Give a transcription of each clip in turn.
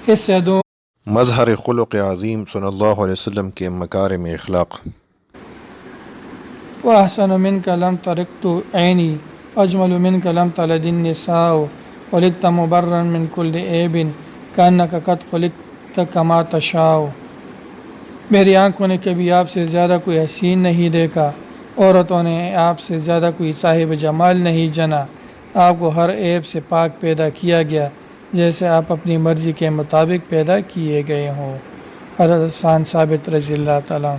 حصہ دو مظہر خلق عظیم صلی اللہ علیہ وسلم کے مکارم اخلاق۔ وأحسن منك لم ترقت عيني أجمل منك لم تلد النساء خلقت مبرا من كل عيب كأنك قد خلقت كما تشاء۔ میری آنکھوں نے کبھی آپ سے زیادہ کوئی حسین نہیں دیکھا، عورتوں نے آپ سے زیادہ کوئی صاحب جمال نہیں جنا۔ آپ کو ہر عیب سے پاک پیدا کیا گیا، جیسے آپ اپنی مرضی کے مطابق پیدا کیے گئے ہوں۔ حضرت حسان ثابت رضی اللہ تعالیٰ۔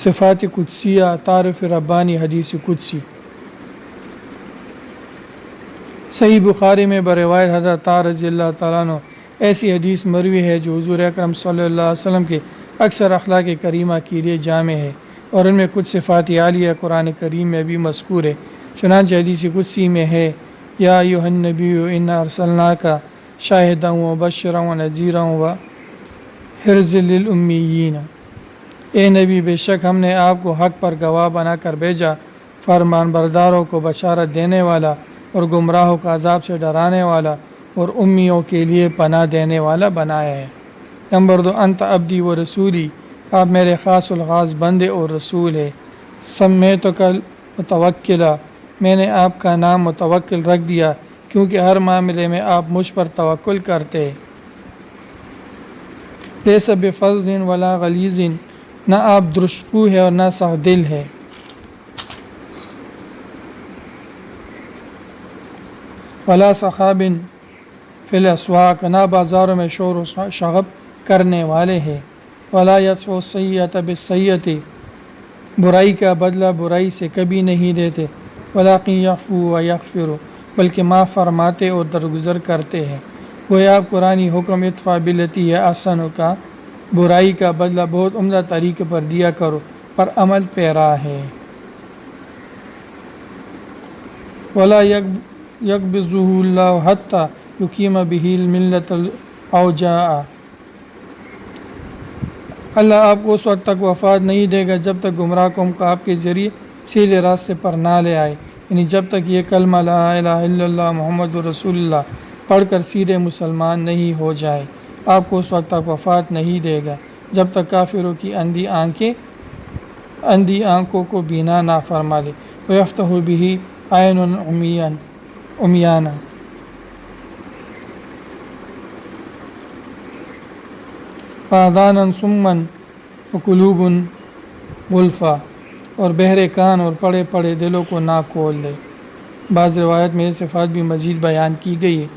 صفات قدسیہ، تعارف ربانی، حدیث قدسی۔ صحیح بخاری میں بروایت حضرت طاہر رضی اللہ تعالیٰ عنہ ایسی حدیث مروی ہے جو حضور اکرم صلی اللہ علیہ وسلم کے اکثر اخلاق کریمہ کے لیے جامع ہے، اور ان میں کچھ صفات عالیہ قرآن کریم میں بھی مذکور ہے۔ چنانچہ حدیث قدسی میں ہے، یا ایھا النبی انا ارسلناک شاہدا ومبشرا ونذیرا وحرزا للأمیین۔ اے نبی، بے شک ہم نے آپ کو حق پر گواہ بنا کر بھیجا، فرمان برداروں کو بشارت دینے والا اور گمراہوں کا عذاب سے ڈرانے والا اور امیوں کے لیے پناہ دینے والا بنایا ہے۔ نمبر 2، انت عبدی و رسولی، آپ میرے خاص الخاص بندے اور رسول ہے۔ سمیتک متوکلا، میں نے آپ کا نام متوکل رکھ دیا کیونکہ ہر معاملے میں آپ مجھ پر توکل کرتے۔ لیس بفظ ولا غلیظ، نہ آپ درشکو ہے اور نہ سخت دل ہے۔ ولا صخاب فی الاسواق، نہ بازاروں میں شور و شغب کرنے والے ہیں۔ ولا یدفع السیئۃ بالسیئۃ، برائی کا بدلہ برائی سے کبھی نہیں دیتے۔ ولکن یعفو و یغفر، بلکہ معاف فرماتے اور درگزر کرتے ہیں۔ گویا آپ قرآنی حکم ادفع بالتی ہی احسن کا برائی کا بدلہ بہت عمدہ طریقے پر دیا کرو پر عمل پیرا ہے۔ ولا یقبضہ اللہ حتی یقیم بہ الملۃ الاوجاع، اللہ آپ کو اس وقت تک وفات نہیں دے گا جب تک گمراہ قوم کو آپ کے ذریعے سیدھے راستے پر نہ لے آئے، یعنی جب تک یہ کلمہ لا الہ الا اللہ محمد رسول اللہ پڑھ کر سیدھے مسلمان نہیں ہو جائے، آپ کو اس وقت تک وفات نہیں دے گا جب تک کافروں کی اندھی آنکھوں کو بینا نہ فرما لے۔ وَيَفْتَحُ بِهِ عَيْنٌ عُمْيَانَ، وَآذَانًا صُمًّا وَقُلُوبًا غُلْفًا، اور بہرے کان اور پڑے پڑے دلوں کو نہ کھول لے۔ بعض روایت میں یہ صفات بھی مزید بیان کی گئی ہے۔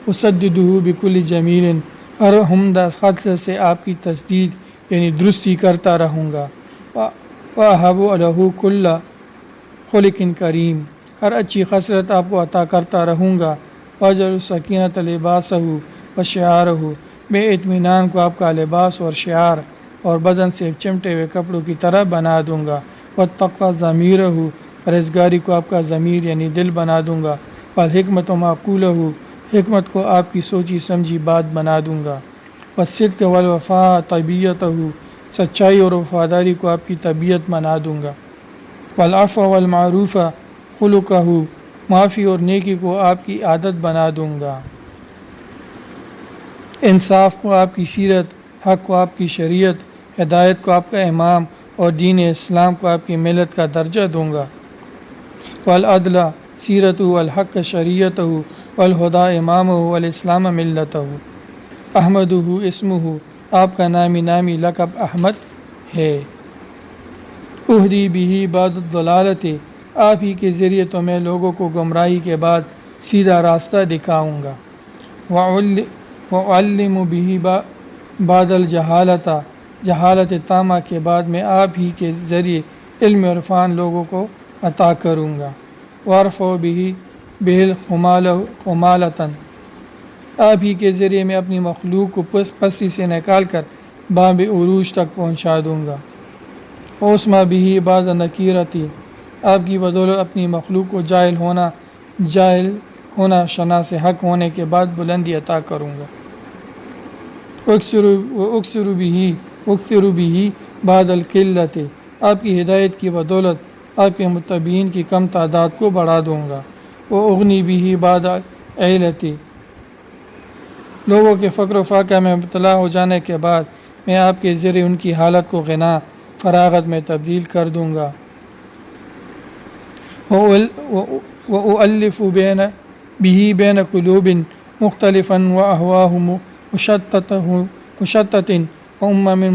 اُسَدِّدُهُ بِكُلِّ جَمِيلٍ، ہر عمدہ خصلت سے آپ کی تسدید یعنی درستی کرتا رہوں گا۔ وَأَهَبُ لَهُ كُلَّ خُلُقٍ کریم، ہر اچھی خصلت آپ کو عطا کرتا رہوں گا۔ وَأَجْعَلُ السَّکِینَةَ لِبَاسَهُ وَشِعَارَهُ، بے اطمینان کو آپ کا لباس اور شعار اور بدن سے چمٹے ہوئے کپڑوں کی طرح بنا دوں گا۔ وَاتَّقْوَى ضَمِیرَهُ، پرہیزگاری کو آپ کا ضمیر یعنی دل بنا دوں گا۔ وَالْحِکْمَةَ مَعْقُولَهُ، حکمت کو آپ کی سوچی سمجھی بات بنا دوں گا۔ وَالصِّدْقَ وَالْوَفَاءَ طَبِیعَتَهُ، سچائی اور وفاداری کو آپ کی طبیعت بنا دوں گا۔ وَالْعَفْوَ وَالْمَعْرُوفَ خُلُقَهُ، معافی اور نیکی کو آپ کی عادت بنا دوں گا۔ انصاف کو آپ کی سیرت، حق کو آپ کی شریعت، ہدایت کو آپ کا امام اور دین اسلام کو آپ کی ملت کا درجہ دوں گا۔ والعدل سیرتہ والحق شریعتہ والہدی امامہ والاسلام ملتہ، احمدہ اسمہ، آپ کا نامی لقب احمد ہے۔ اہدی بہ بعد الضلالۃ، آپ ہی کے ذریعے تو میں لوگوں کو گمراہی کے بعد سیدھا راستہ دکھاؤں گا۔ وَأُعَلِّمُ بِهِ بعد الجہالۃ، جہالت تامہ کے بعد میں آپ ہی کے ذریعے علم عرفان لوگوں کو عطا کروں گا۔ وَأَرْفَعُ بِهِ الْخُمَالَةَ، آپ ہی کے ذریعے میں اپنی مخلوق کو پستی سے نکال کر باب عروج تک پہنچا دوں گا۔ وَأُسْمَعُ بِهِ بعد النَّکِیرۃ، آپ کی بدولت اپنی مخلوق کو جاہل ہونا شناس حق ہونے کے بعد بلندی عطا کروں گا۔ وَأُکْثِرُ بِهِ بعد القلۃ، آپ کی ہدایت کی بدولت آپ کے متبعین کی کم تعداد کو بڑھا دوں گا۔ وَأُغْنِي بِهِ بعد عِلَتِ، لوگوں کے فقر و فاقہ میں مبتلا ہو جانے کے بعد میں آپ کے ذریعے ان کی حالت کو غنا فراغت میں تبدیل کر دوں گا۔ وَأُؤَلِّفُ بِهِ بَيْنَ قُلُوبٍ مُخْتَلِفًا وَأَهْوَاءٍ مُشَتَّةٍ وَأُمَمٍ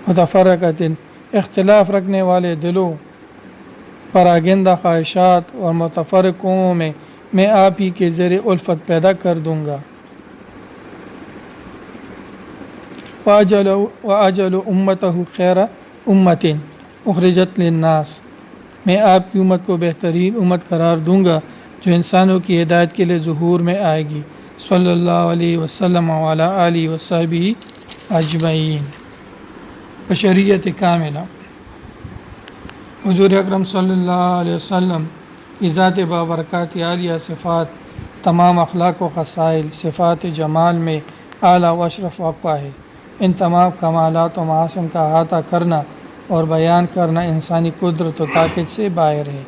متفرقۃ، اختلاف رکھنے والے دلوں، پراگندہ خواہشات اور متفرق قوموں میں آپ ہی کے ذریعے الفت پیدا کر دوں گا۔ وَأَجْعَلُ أُمَّتَهُ خَيْرَ أُمَّةٍ أُخْرِجَتْ لِلنَّاسِ، میں آپ کی امت کو بہترین امت قرار دوں گا جو انسانوں کی ہدایت کے لیے ظہور میں آئے گی۔ صلی اللہ علیہ وسلم وعلی آلہ وصحبہ اجمعین۔ بشریت کاملہ، حضور اکرم صلی اللہ علیہ وسلم کی ذات بابرکات عالیہ صفات تمام اخلاق و خصائل صفات جمال میں اعلیٰ و اشرف وقفہ ہے۔ ان تمام کمالات و محاسن کا احاطہ کرنا اور بیان کرنا انسانی قدرت و طاقت سے باہر ہے،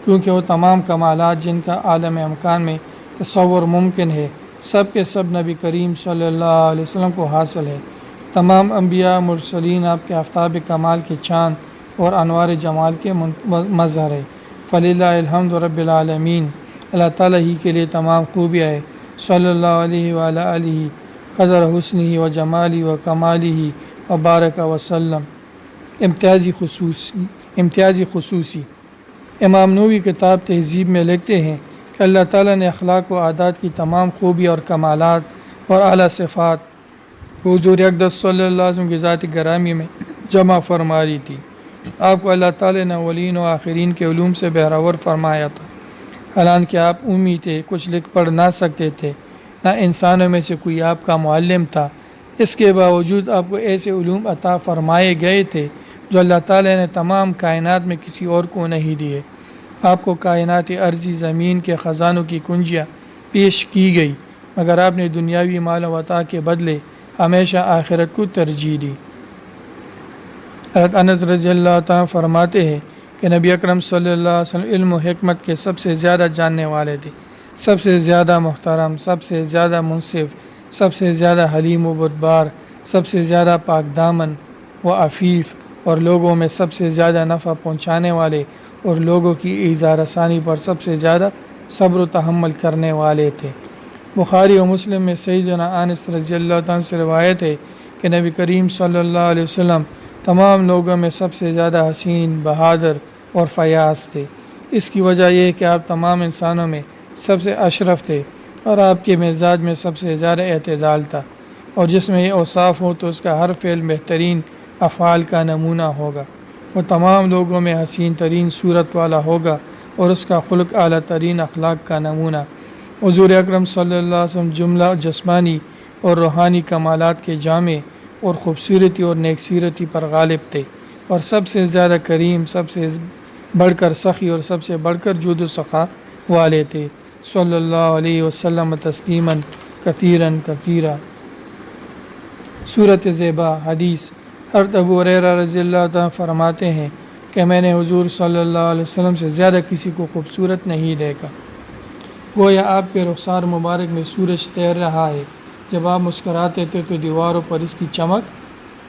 کیونکہ وہ تمام کمالات جن کا عالم امکان میں تصور ممکن ہے سب کے سب نبی کریم صلی اللہ علیہ وسلم کو حاصل ہے۔ تمام انبیاء مرسلین آپ کے آفتاب کمال کے چاند اور انوار جمال کے مظہر ہے۔ فللہ الحمد رب العالمین، اللہ تعالیٰ ہی کے لیے تمام خوبیاں ہے۔ صلی اللہ علیہ وعلی آلہ قدر حسنہ و جمالہ و کمالہ و بارک وسلم۔ امتیازی خصوصی امام نووی کتاب تہذیب میں لکھتے ہیں کہ اللہ تعالیٰ نے اخلاق و عادات کی تمام خوبی اور کمالات اور اعلیٰ صفات حضور اقدس صلی اللہ علیہ وسلم کی ذات گرامی میں جمع فرما دی تھی۔ آپ کو اللہ تعالیٰ نے اولین و آخرین کے علوم سے بہراور فرمایا تھا، حالانکہ آپ امی تھے، کچھ لکھ پڑھ نہ سکتے تھے، نہ انسانوں میں سے کوئی آپ کا معلم تھا۔ اس کے باوجود آپ کو ایسے علوم عطا فرمائے گئے تھے جو اللہ تعالیٰ نے تمام کائنات میں کسی اور کو نہیں دیے۔ آپ کو کائنات ارضی زمین کے خزانوں کی کنجیاں پیش کی گئی، مگر آپ نے دنیاوی مال و عطا کے بدلے ہمیشہ آخرت کو ترجیح دی۔ حضرت انس رضی اللہ تعالیٰ فرماتے ہیں کہ نبی اکرم صلی اللہ علیہ وسلم علم و حکمت کے سب سے زیادہ جاننے والے تھے، سب سے زیادہ محترم، سب سے زیادہ منصف، سب سے زیادہ حلیم و بردبار، سب سے زیادہ پاک دامن و عفیف، اور لوگوں میں سب سے زیادہ نفع پہنچانے والے اور لوگوں کی ایذا رسانی پر سب سے زیادہ صبر و تحمل کرنے والے تھے۔ بخاری و مسلم میں سیدنا انس رضی اللہ عنہ سے روایت ہے کہ نبی کریم صلی اللہ علیہ وسلم تمام لوگوں میں سب سے زیادہ حسین، بہادر اور فیاض تھے۔ اس کی وجہ یہ ہے کہ آپ تمام انسانوں میں سب سے اشرف تھے اور آپ کے مزاج میں سب سے زیادہ اعتدال تھا، اور جس میں یہ اوصاف ہو تو اس کا ہر فعل بہترین افعال کا نمونہ ہوگا۔ وہ تمام لوگوں میں حسین ترین صورت والا ہوگا اور اس کا خلق اعلیٰ ترین اخلاق کا نمونہ۔ حضور اکرم صلی اللہ علیہ وسلم جملہ جسمانی اور روحانی کمالات کے جامع اور خوبصورتی اور نیک سیرتی پر غالب تھے، اور سب سے زیادہ کریم، سب سے بڑھ کر سخی اور سب سے بڑھ کر جود و سخا والے تھے۔ صلی اللہ علیہ وسلم تسلیما کثیرا کثیرا۔ صورت زیبا حدیث، حضرت ابو ہریرہ رضی اللہ عنہ فرماتے ہیں کہ میں نے حضور صلی اللہ علیہ وسلم سے زیادہ کسی کو خوبصورت نہیں دیکھا، گویا آپ کے رخسار مبارک میں سورج تیر رہا ہے، جب آپ مسکراتے تھے تو دیواروں پر اس کی چمک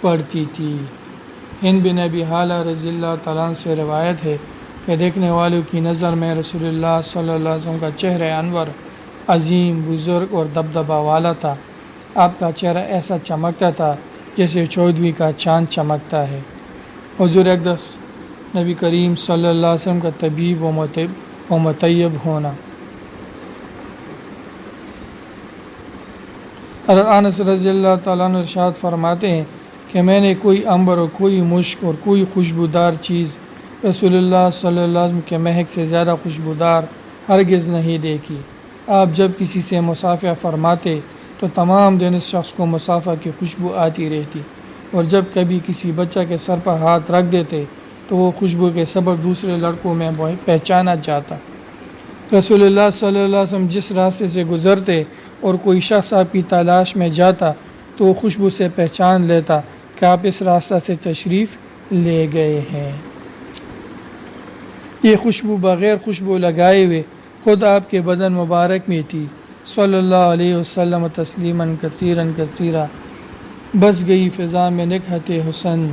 پڑتی تھی۔ ہند بن ابی حالہ رضی اللہ تعالیٰ عنہ سے روایت ہے کہ دیکھنے والوں کی نظر میں رسول اللہ صلی اللہ علیہ وسلم کا چہرہ انور عظیم، بزرگ اور دبدبہ والا تھا۔ آپ کا چہرہ ایسا چمکتا تھا جیسے 14ویں کا چاند چمکتا ہے۔ حضور اقدس نبی کریم صلی اللہ علیہ وسلم کا طبیب و مطیب ہونا۔ حضرت انس رضی اللہ تعالیٰ عنہ ارشاد فرماتے ہیں کہ میں نے کوئی عنبر اور کوئی مشک اور کوئی خوشبودار چیز رسول اللہ صلی اللہ علیہ وسلم کے مہک سے زیادہ خوشبودار ہرگز نہیں دیکھی۔ آپ جب کسی سے مصافحہ فرماتے تو تمام دن اس شخص کو مصافحہ کی خوشبو آتی رہتی، اور جب کبھی کسی بچہ کے سر پر ہاتھ رکھ دیتے تو وہ خوشبو کے سبب دوسرے لڑکوں میں پہچانا جاتا۔ رسول اللہ صلی اللہ علیہ وسلم جس راستے سے گزرتے اور کوئی شخص آپ کی تلاش میں جاتا تو وہ خوشبو سے پہچان لیتا کہ آپ اس راستہ سے تشریف لے گئے ہیں۔ یہ خوشبو بغیر خوشبو لگائے ہوئے خود آپ کے بدن مبارک میں تھی صلی اللہ علیہ وسلم تسلیماً کثیراً کثیرا۔ بس گئی فضا میں نکہت حسن،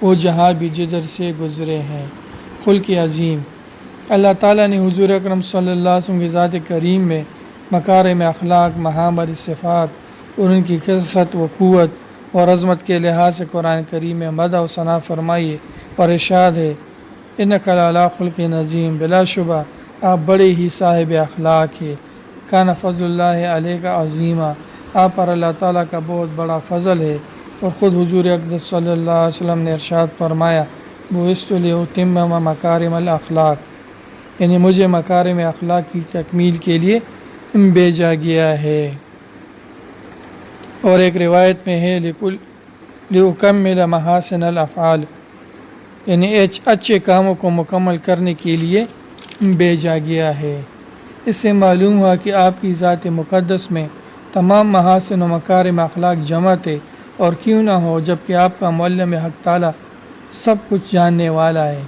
وہ جہاں بھی جدھر سے گزرے ہیں۔ خلق عظیم، اللہ تعالیٰ نے حضور اکرم صلی اللہ علیہ وسلم کی ذات کریم میں مکارم اخلاق، محامد صفات اور ان کی کثرت و قوت اور عظمت کے لحاظ سے قرآن کریم میں مدح و ثنا فرمائی اور ارشاد ہے انک لعلی خلق عظیم، بلا شبہ آپ بڑے ہی صاحب اخلاق ہے۔ کان فضل اللہ علیہ کا عظیمہ، آپ پر اللہ تعالیٰ کا بہت بڑا فضل ہے۔ اور خود حضور اقدس صلی اللہ علیہ وسلم نے ارشاد فرمایا بعثت لأتمم مکارم الاخلاق، یعنی مجھے مکارم اخلاق کی تکمیل کے لیے بھیجا گیا ہے۔ اور ایک روایت میں ہے لأکمل محاسن الافعال، یعنی اچھے کاموں کو مکمل کرنے کے لیے بھیجا گیا ہے۔ اس سے معلوم ہوا کہ آپ کی ذات مقدس میں تمام محاسن و مکارم اخلاق جمع تھے، اور کیوں نہ ہو جبکہ آپ کا معلم حق تعالیٰ سب کچھ جاننے والا ہے۔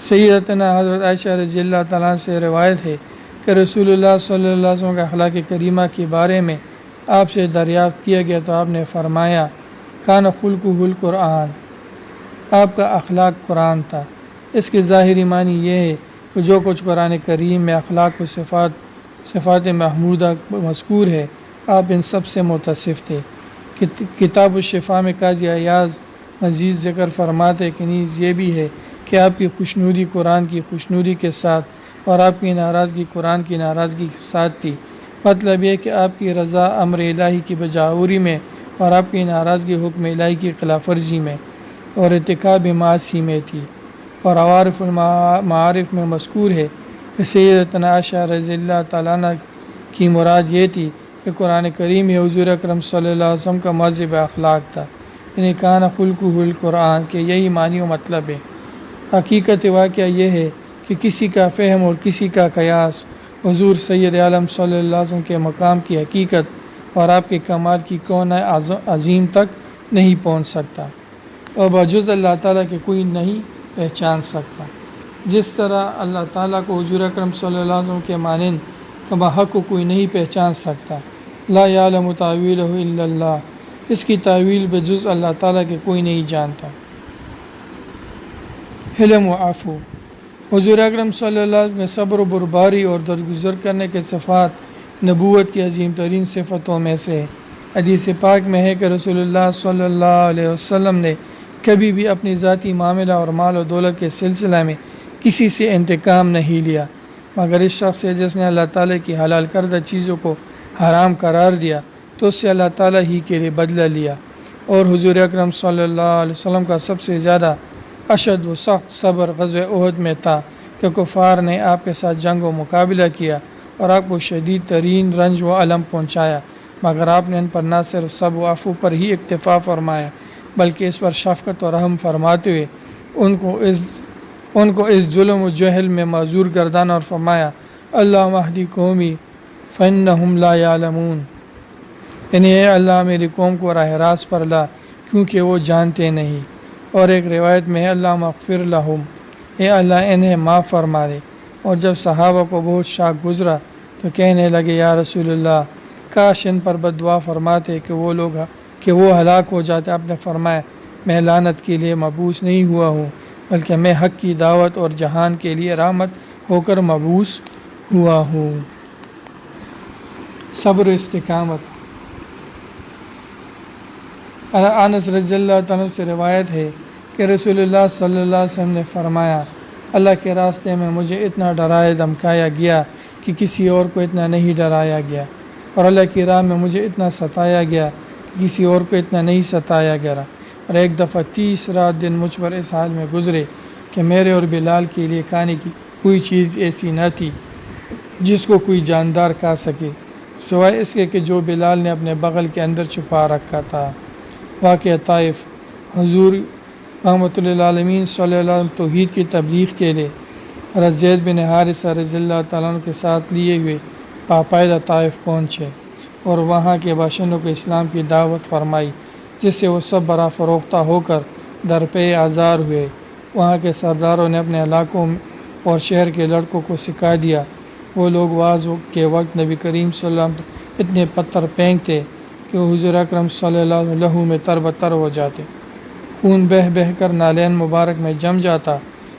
سیدتنا حضرت عائشہ رضی اللہ تعالیٰ سے روایت ہے کہ رسول اللہ صلی اللہ علیہ وسلم کے اخلاق کریمہ کے بارے میں آپ سے دریافت کیا گیا تو آپ نے فرمایا کان خلقہ القرآن، آپ کا اخلاق قرآن تھا۔ اس کے ظاہری معنی یہ ہے کہ جو کچھ قرآن کریم میں اخلاق و صفات محمودہ مذکور ہے، آپ ان سب سے متصف تھے۔ کتاب الشفا میں قاضی ایاز مزید ذکر فرماتے کہ نیز یہ بھی ہے کہ آپ کی خوشنودی قرآن کی خوشنودی کے ساتھ اور آپ کی ناراضگی قرآن کی ناراضگی کے ساتھ تھی۔ مطلب یہ کہ آپ کی رضا امر الہی کی بجاوری میں اور آپ کی ناراضگی حکم الہی کی خلاف ورزی میں اور ارتکاب معاصی میں تھی۔ اور عوارف المعارف میں مذکور ہے کہ سیدتنا عائشہ رضی اللہ تعالیٰ عنہ کی مراد یہ تھی کہ قرآن کریم حضور اکرم صلی اللہ علیہ وسلم کا مہذب اخلاق تھا، یعنی کان خلقہ القرآن کے یہی معنی و مطلب ہے۔ حقیقت واقعہ یہ ہے کہ کسی کا فہم اور کسی کا قیاس حضور سید عالم صلی اللہ علیہ وسلم کے مقام کی حقیقت اور آپ کے کمال کی کون عظیم تک نہیں پہنچ سکتا، اور بجز اللہ تعالیٰ کے کوئی نہیں پہچان سکتا۔ جس طرح اللہ تعالیٰ کو حضور اکرم صلی اللہ علیہ وسلم کے مانند کما حق کو کوئی نہیں پہچان سکتا۔ لا یعلم تاویلہ الا اللہ، اس کی تعویل بجز اللہ تعالیٰ کے کوئی نہیں جانتا۔ حلم و عفو، حضور اکرم صلی اللہ علیہ وسلم میں صبر و بردباری اور درگزر کرنے کے صفات نبوت کی عظیم ترین صفتوں میں سے ہے۔ حدیث پاک میں ہے کہ رسول اللہ صلی اللہ علیہ وسلم نے کبھی بھی اپنی ذاتی معاملہ اور مال و دولت کے سلسلہ میں کسی سے انتقام نہیں لیا، مگر اس شخص سے جس نے اللہ تعالیٰ کی حلال کردہ چیزوں کو حرام قرار دیا تو اس سے اللہ تعالیٰ ہی کے لیے بدلہ لیا۔ اور حضور اکرم صلی اللہ علیہ وسلم کا سب سے زیادہ اشد و سخت صبر غزوہ احد میں تھا کہ کفار نے آپ کے ساتھ جنگ و مقابلہ کیا اور آپ کو شدید ترین رنج و الم پہنچایا، مگر آپ نے ان پر نہ صرف صبر و عفو پر ہی اکتفا فرمایا بلکہ اس پر شفقت اور رحم فرماتے ہوئے ان کو اس ظلم و جہل میں معذور گردانا اور فرمایا اللہم اہدی قومی فانہم لا یعلمون، یعنی اے اللہ میری قوم کو راہ راست پر لا کیونکہ وہ جانتے نہیں۔ اور ایک روایت میں ہے اللہم اغفر لہم، اے اللہ انہیں معاف فرما دے۔ اور جب صحابہ کو بہت شاک گزرا تو کہنے لگے یا رسول اللہ کاش ان پر بد دعا فرماتے کہ وہ ہلاک ہو جاتے۔ آپ نے فرمایا میں لعنت کے لیے مبعوث نہیں ہوا ہوں بلکہ میں حق کی دعوت اور جہان کے لیے رحمت ہو کر مبعوث ہوا ہوں۔ صبر و استقامت، انس رضی اللہ عنہ سے روایت ہے کہ رسول اللہ صلی اللہ علیہ وسلم نے فرمایا اللہ کے راستے میں مجھے اتنا ڈرایا دھمکایا گیا کہ کسی اور کو اتنا نہیں ڈرایا گیا، اور اللہ کی راہ میں مجھے اتنا ستایا گیا کہ کسی اور کو اتنا نہیں ستایا گیا۔ اور ایک دفعہ 30 رات دن مجھ پر اس حال میں گزرے کہ میرے اور بلال کے لیے کھانے کی کوئی چیز ایسی نہ تھی جس کو کوئی جاندار کھا سکے سوائے اس کے کہ جو بلال نے اپنے بغل کے اندر چھپا رکھا تھا۔ واقعہ طائف، حضور رحمۃ للعالمین صلی اللہ علیہ وسلم توحید کی تبلیغ کے لیے حضرت زید بن حارثہ رضی اللہ تعالیٰ عنہ کے ساتھ لیے ہوئے باقاعدہ طائف پہنچے اور وہاں کے باشندوں کو اسلام کی دعوت فرمائی، جس سے وہ سب برا فروختہ ہو کر درپے آزار ہوئے۔ وہاں کے سرداروں نے اپنے علاقوں اور شہر کے لڑکوں کو سکھا دیا۔ وہ لوگ واز کے وقت نبی کریم صلی اللہ علیہ وسلم اتنے پتھر پھینک تھے کہ حضور اکرم صلی اللہ علیہ وسلم میں تر بتر ہو جاتے، خون بہہ بہہ کر نالین مبارک میں جم جاتا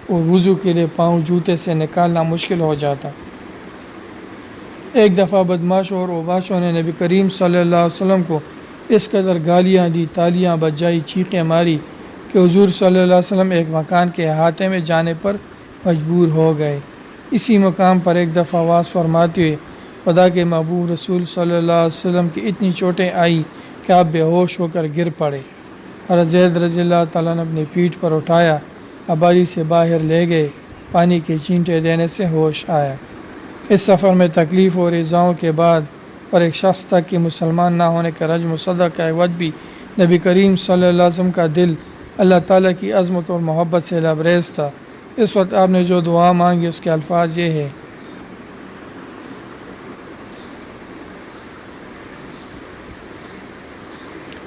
اور وضو کے لیے پاؤں جوتے سے نکالنا مشکل ہو جاتا۔ ایک دفعہ بدماشوں اور اوباشوں نے نبی کریم صلی اللہ علیہ وسلم کو اس قدر گالیاں دی، تالیاں بجائی، چیخیں ماری کہ حضور صلی اللہ علیہ وسلم ایک مکان کے احاطے میں جانے پر مجبور ہو گئے۔ اسی مقام پر ایک دفعہ واز فرماتے ہوئے خدا کے محبوب رسول صلی اللہ علیہ وسلم کی اتنی چوٹیں آئی کہ آپ بے ہوش ہو کر گر پڑے۔ حضرت زید رضی اللہ تعالیٰ نے اپنی پیٹھ پر اٹھایا، ابالی سے باہر لے گئے، پانی کے چینٹے دینے سے ہوش آیا۔ اس سفر میں تکلیف اور ایذاؤں کے بعد اور ایک شخص تک کہ مسلمان نہ ہونے کا رجم و صدع کا عوض بھی نبی کریم صلی اللہ علیہ وسلم کا دل اللہ تعالیٰ کی عظمت اور محبت سے لبریز تھا۔ اس وقت آپ نے جو دعا مانگی اس کے الفاظ یہ ہے: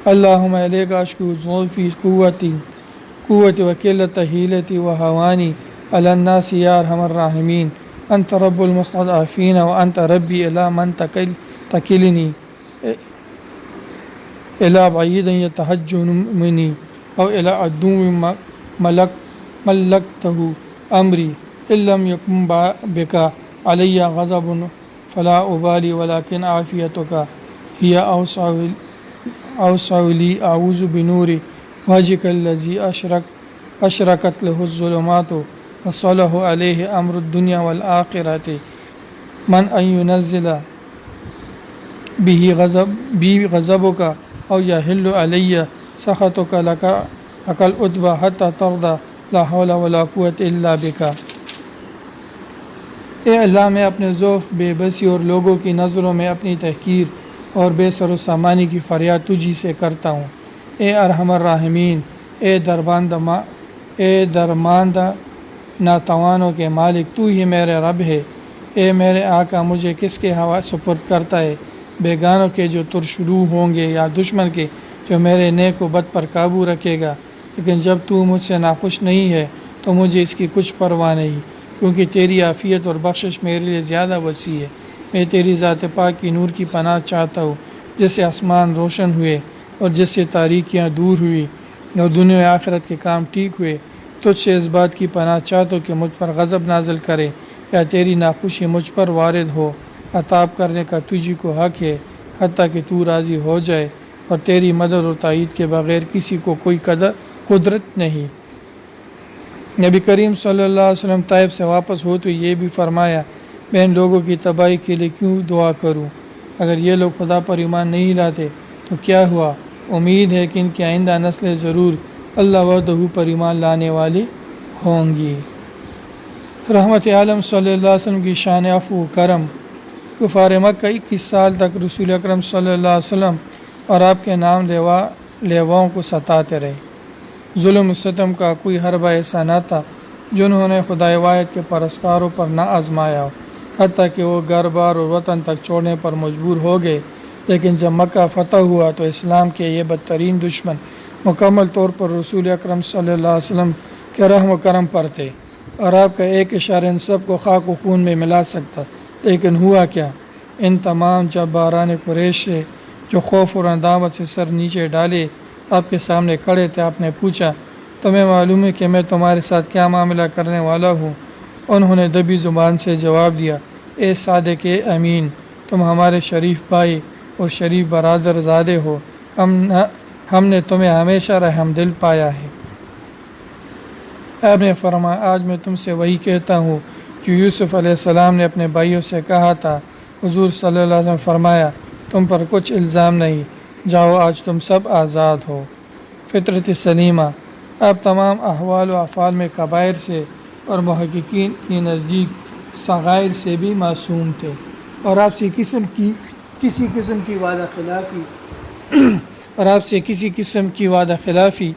اللہم علیک اشکو ضعفی قوت و قلت حیلتی و حوانی علی الناس یا ارحم الراحمین، انت رب المستضعفین و انت ربی الی من تکلنی الی بعید یتحجن منی او الی عدو ملکتہ امری ان لم یکن بکا علی غضب فلا ابالی ولکن عافیتک ہی اوسع لی اعوذ بنور وجهک الذی اشرقت له الظلمات وصلح علیہ امر الدنیا والآخرۃ من ان ینزل بی غضبک او یحل علی سخطک لک العتبى حتی ترضى لا حول ولا قوت الا بک۔ اے اللہ، میں اپنے ضعف، بے بسی اور لوگوں کی نظروں میں اپنی تحقیر اور بے سر و سامانی کی فریاد تجھی سے کرتا ہوں۔ اے ارحم الراحمین، اے درماندہ ناتوانوں کے مالک، تو ہی میرے رب ہے۔ اے میرے آقا، مجھے کس کے حوالے سپرد کرتا ہے؟ بیگانوں کے جو ترشروح ہوں گے یا دشمن کے جو میرے نیک و بد پر قابو رکھے گا؟ لیکن جب تو مجھ سے ناخوش نہیں ہے تو مجھے اس کی کچھ پرواہ نہیں، کیونکہ تیری عافیت اور بخشش میرے لیے زیادہ وسیع ہے۔ میں تیری ذات پاک کی نور کی پناہ چاہتا ہوں، جس سے آسمان روشن ہوئے اور جس سے تاریکیاں دور ہوئی اور دنیا و آخرت کے کام ٹھیک ہوئے۔ تجھ سے اس بات کی پناہ چاہتا ہوں کہ مجھ پر غضب نازل کرے یا تیری ناخوشی مجھ پر وارد ہو۔ عطاب کرنے کا تجھی کو حق ہے حتیٰ کہ تو راضی ہو جائے، اور تیری مدد اور تائید کے بغیر کسی کو کوئی قدرت نہیں۔ نبی کریم صلی اللہ علیہ وسلم طائف سے واپس ہوتے ہوئے یہ بھی فرمایا: میں ان لوگوں کی تباہی کے لیے کیوں دعا کروں؟ اگر یہ لوگ خدا پر ایمان نہیں لاتے تو کیا ہوا؟ امید ہے کہ ان کی آئندہ نسلیں ضرور اللہ وحدہ پر ایمان لانے والی ہوں گی۔ رحمت عالم صلی اللہ علیہ وسلم کی شان عفو و کرم۔ کفار مکہ 21 سال تک رسول اکرم صلی اللہ علیہ وسلم اور آپ کے نام لیواؤں کو ستاتے رہے۔ ظلم و ستم کا کوئی حربہ ایسا نہ تھا جنہوں نے خدائے واحد کے پرستاروں پر نہ آزمایا ہو، حتیٰ کہ وہ گھر بار اور وطن تک چھوڑنے پر مجبور ہو گئے۔ لیکن جب مکہ فتح ہوا تو اسلام کے یہ بدترین دشمن مکمل طور پر رسول اکرم صلی اللہ علیہ وسلم کے رحم و کرم پر تھے، اور آپ کا ایک اشارہ ان سب کو خاک و خون میں ملا سکتا۔ لیکن ہوا کیا؟ ان تمام جباران قریش سے جو خوف اور ندامت سے سر نیچے ڈالے آپ کے سامنے کھڑے تھے، آپ نے پوچھا: تمہیں معلوم ہے کہ میں تمہارے ساتھ کیا معاملہ کرنے والا ہوں؟ انہوں نے دبی زبان سے جواب دیا: اے صادق امین، تم ہمارے شریف بھائی اور شریف برادر زادے ہو، ہم نے تمہیں ہمیشہ رحم دل پایا ہے۔ آپ نے فرمایا: آج میں تم سے وہی کہتا ہوں جو یوسف علیہ السلام نے اپنے بھائیوں سے کہا تھا۔ حضور صلی اللہ علیہ وسلم نے فرمایا: تم پر کچھ الزام نہیں، جاؤ، آج تم سب آزاد ہو۔ فطرت سلیمہ، آپ تمام احوال و افعال میں کبائر سے اور محققین کی نزدیک صغائر سے بھی معصوم تھے، اور آپ سے کسی قسم کی وعدہ خلافی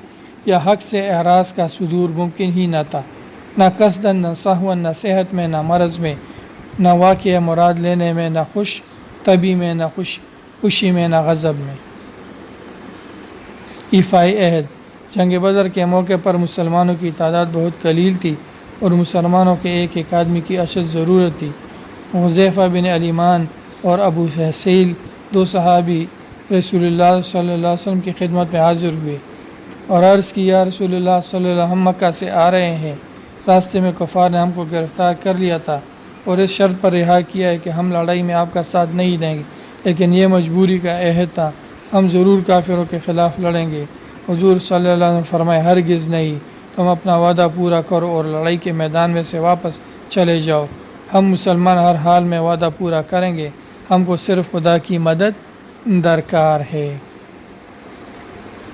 یا حق سے اعراض کا صدور ممکن ہی نہ تھا، نہ قصداً، نہ سہواً، نہ صحت میں، نہ مرض میں، نہ واقعہ مراد لینے میں، نہ خوش طبی میں، نہ خوشی میں، نہ غضب میں۔ ایفائے عہد۔ جنگ بدر کے موقع پر مسلمانوں کی تعداد بہت قلیل تھی، اور مسلمانوں کے ایک ایک آدمی کی اشد ضرورت تھی۔ حذیفہ بن الیمان اور ابو حسیل 2 صحابی رسول اللہ صلی اللہ علیہ وسلم کی خدمت میں حاضر ہوئے اور عرض کی، یا رسول اللہ صلی اللہ علیہ وسلم، ہم مکہ سے آ رہے ہیں، راستے میں کفار نے ہم کو گرفتار کر لیا تھا اور اس شرط پر رہا کیا ہے کہ ہم لڑائی میں آپ کا ساتھ نہیں دیں گے، لیکن یہ مجبوری کا عہد تھا، ہم ضرور کافروں کے خلاف لڑیں گے۔ حضور صلی اللہ علیہ وسلم فرمائے، ہرگز نہیں، تم اپنا وعدہ پورا کرو اور لڑائی کے میدان میں سے واپس چلے جاؤ، ہم مسلمان ہر حال میں وعدہ پورا کریں گے، ہم کو صرف خدا کی مدد درکار ہے۔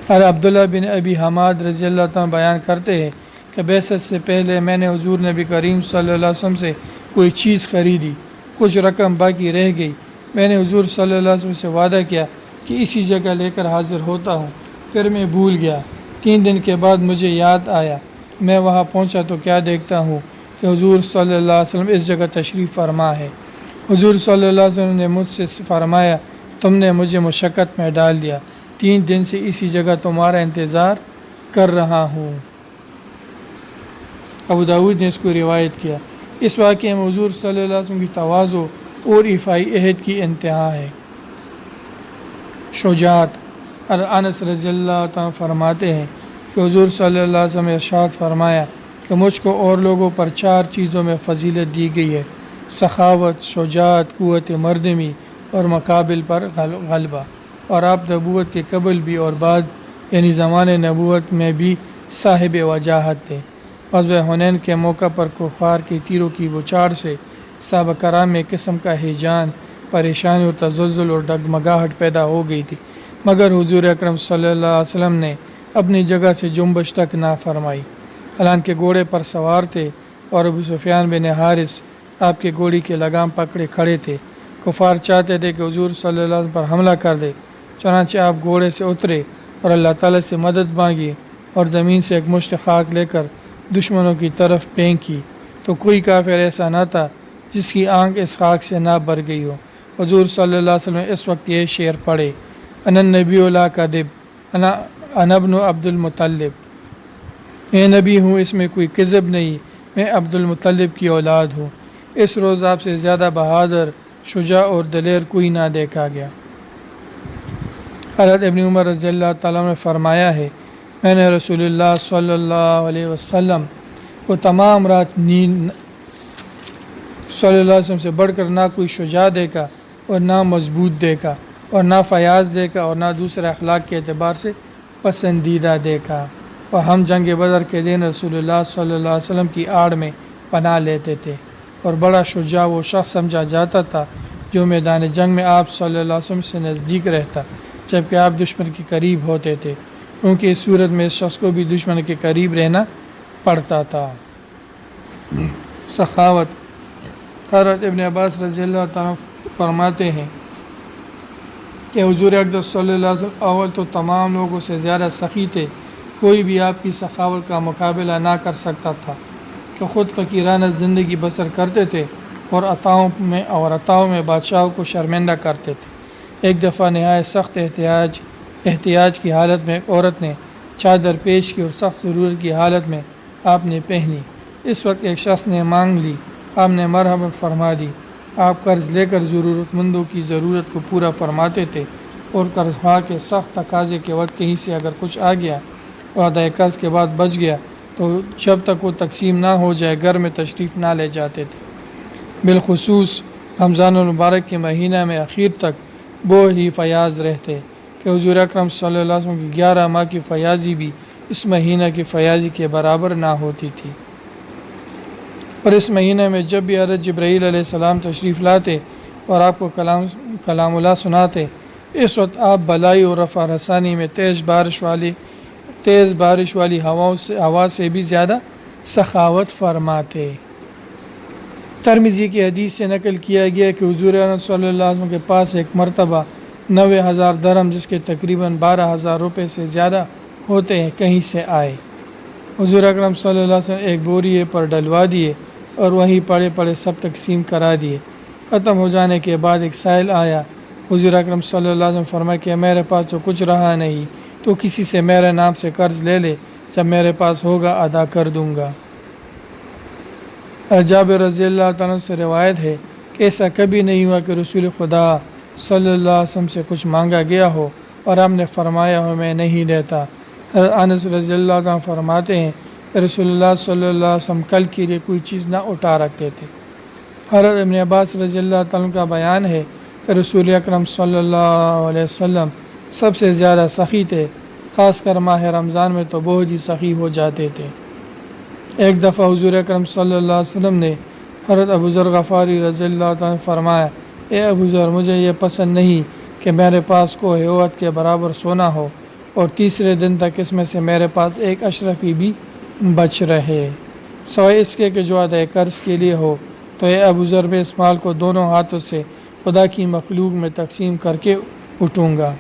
اور عبداللہ بن ابی حماد رضی اللہ عنہ بیان کرتے ہیں کہ بعثت سے پہلے میں نے حضور نبی کریم صلی اللہ علیہ وسلم سے کوئی چیز خریدی، کچھ رقم باقی رہ گئی، میں نے حضور صلی اللہ علیہ وسلم سے وعدہ کیا کہ اسی جگہ لے کر حاضر ہوتا ہوں، پھر میں بھول گیا۔ 3 دن کے بعد مجھے یاد آیا، میں وہاں پہنچا تو کیا دیکھتا ہوں کہ حضور صلی اللہ علیہ وسلم اس جگہ تشریف فرما ہے۔ حضور صلی اللہ علیہ وسلم نے مجھ سے فرمایا، تم نے مجھے مشقت میں ڈال دیا، 3 دن سے اسی جگہ تمہارا انتظار کر رہا ہوں۔ ابو داود نے اس کو روایت کیا۔ اس واقعے میں حضور صلی اللہ علیہ وسلم کی تواضع اور ایفائی عہد کی انتہا ہے۔ شجاعت۔ انس رضی اللہ عنہ فرماتے ہیں کہ حضور صلی اللہ علیہ وسلم نے ارشاد فرمایا کہ مجھ کو اور لوگوں پر 4 چیزوں میں فضیلت دی گئی ہے: سخاوت، شجاعت، قوت مردمی اور مقابل پر غلبہ۔ اور آپ نبوت کے قبل بھی اور بعد یعنی زمان نبوت میں بھی صاحب وجاہت تھے۔ غزوہ حنین کے موقع پر کفار کے تیروں کی بوچھاڑ سے صحابہ کرام میں قسم کا ہیجان، پریشانی اور تزلزل اور ڈگمگاہٹ پیدا ہو گئی تھی، مگر حضور اکرم صلی اللہ علیہ وسلم نے اپنی جگہ سے جنبش تک نہ فرمائی۔ حالانکہ گھوڑے پر سوار تھے اور ابو سفیان بن حارث آپ کے گھوڑی کے لگام پکڑے کھڑے تھے۔ کفار چاہتے تھے کہ حضور صلی اللہ علیہ وسلم پر حملہ کر دے، چنانچہ آپ گھوڑے سے اترے اور اللہ تعالیٰ سے مدد مانگی اور زمین سے ایک مشت خاک لے کر دشمنوں کی طرف پھینکی تو کوئی کافر ایسا نہ تھا جس کی آنکھ اس خاک سے نہ بھر گئی ہو۔ حضور صلی اللہ علیہ وسلم نے اس وقت یہ شعر پڑھے: انا النبی لا کذب، انا ابن عبد المطلب، میں نبی ہوں، اس میں کوئی کذب نہیں، میں عبد المطلب کی اولاد ہوں۔ اس روز آپ سے زیادہ بہادر، شجاع اور دلیر کوئی نہ دیکھا گیا۔ حضرت ابن عمر رضی اللہ تعالیٰ نے فرمایا ہے، میں نے رسول اللہ صلی اللہ علیہ وسلم کو تمام رات نیند صلی اللہ علیہ وسلم سے بڑھ کر نہ کوئی شجاع دیکھا اور نہ مضبوط دیکھا اور نہ فیاض دیکھا اور نہ دوسرے اخلاق کے اعتبار سے پسندیدہ دیکھا۔ اور ہم جنگ بدر کے دن رسول اللہ صلی اللہ علیہ وسلم کی آڑ میں پناہ لیتے تھے، اور بڑا شجاع وہ شخص سمجھا جاتا تھا جو میدان جنگ میں آپ صلی اللہ علیہ وسلم سے نزدیک رہتا، جبکہ آپ دشمن کے قریب ہوتے تھے، کیونکہ اس صورت میں اس شخص کو بھی دشمن کے قریب رہنا پڑتا تھا۔ سخاوت۔ حضرت ابن عباس رضی اللہ تعالیٰ فرماتے ہیں کہ حضور اقدس صلی اللہ علیہ وسلم اول تو تمام لوگوں سے زیادہ سخی تھے، کوئی بھی آپ کی سخاوت کا مقابلہ نہ کر سکتا تھا، کہ خود فقیرانہ زندگی بسر کرتے تھے اور عطاؤں میں بادشاہوں کو شرمندہ کرتے تھے۔ ایک دفعہ نہایت سخت احتیاج کی حالت میں ایک عورت نے چادر پیش کی اور سخت ضرورت کی حالت میں آپ نے پہنی۔ اس وقت ایک شخص نے مانگ لی، آپ نے مرحبا فرما دی۔ آپ قرض لے کر ضرورت مندوں کی ضرورت کو پورا فرماتے تھے، اور قرض خواہ کے سخت تقاضے کے وقت کہیں سے اگر کچھ آ گیا اور ادائے قرض کے بعد بچ گیا تو جب تک وہ تقسیم نہ ہو جائے گھر میں تشریف نہ لے جاتے تھے۔ بالخصوص رمضان المبارک کے مہینہ میں اخیر تک بہت ہی فیاض رہتے کہ حضور اکرم صلی اللہ علیہ وسلم کی 11 ماہ کی فیاضی بھی اس مہینہ کی فیاضی کے برابر نہ ہوتی تھی۔ اور اس مہینہ میں جب بھی حضرت جبرائیل علیہ السلام تشریف لاتے اور آپ کو کلام اللہ سناتے، اس وقت آپ بلائی اور رفع رسانی میں تیز بارش والی ہوا سے بھی زیادہ سخاوت فرماتے۔ ترمذی کی حدیث سے نقل کیا گیا کہ حضور صلی اللہ علیہ وسلم کے پاس ایک مرتبہ 90,000 درہم، جس کے تقریباً 12,000 روپے سے زیادہ ہوتے ہیں، کہیں سے آئے۔ حضور اکرم صلی اللہ علیہ وسلم ایک بوریے پر ڈلوا دیے اور وہیں پڑے پڑے سب تقسیم کرا دیے۔ ختم ہو جانے کے بعد ایک سائل آیا، حضور اکرم صلی اللہ علیہ وسلم فرمایا کہ میرے پاس تو کچھ رہا نہیں، تو کسی سے میرے نام سے قرض لے لے، جب میرے پاس ہوگا ادا کر دوں گا۔ جابر رضی اللہ تعالیٰ سے روایت ہے کہ ایسا کبھی نہیں ہوا کہ رسول خدا صلی اللہ علیہ وسلم سے کچھ مانگا گیا ہو اور آپ نے فرمایا ہو میں نہیں دیتا۔ انس رضی اللہ تعالیٰ فرماتے ہیں کہ رسول اللہ صلی اللہ علیہ وسلم کل کے لیے کوئی چیز نہ اٹھا رکھتے تھے۔ حضرت ابن عباس رضی اللہ تعالیٰ کا بیان ہے کہ رسول اکرم صلی اللہ علیہ وسلم سب سے زیادہ سخی تھے، خاص کر ماہ رمضان میں تو بہت ہی سخی ہو جاتے تھے۔ ایک دفعہ حضور اکرم صلی اللہ علیہ وسلم نے حضرت ابو ذر غفاری رضی اللہ تعالیٰ فرمایا، اے ابو ذر، مجھے یہ پسند نہیں کہ میرے پاس کوہ احد کے برابر سونا ہو اور تیسرے دن تک اس میں سے میرے پاس ایک اشرفی بھی بچ رہے، سوائے اس کے کہ جو ادائے قرض کے لیے ہو۔ تو اے ابو ذر، میں اس مال کو دونوں ہاتھوں سے خدا کی مخلوق میں تقسیم کر کے اٹھوں گا۔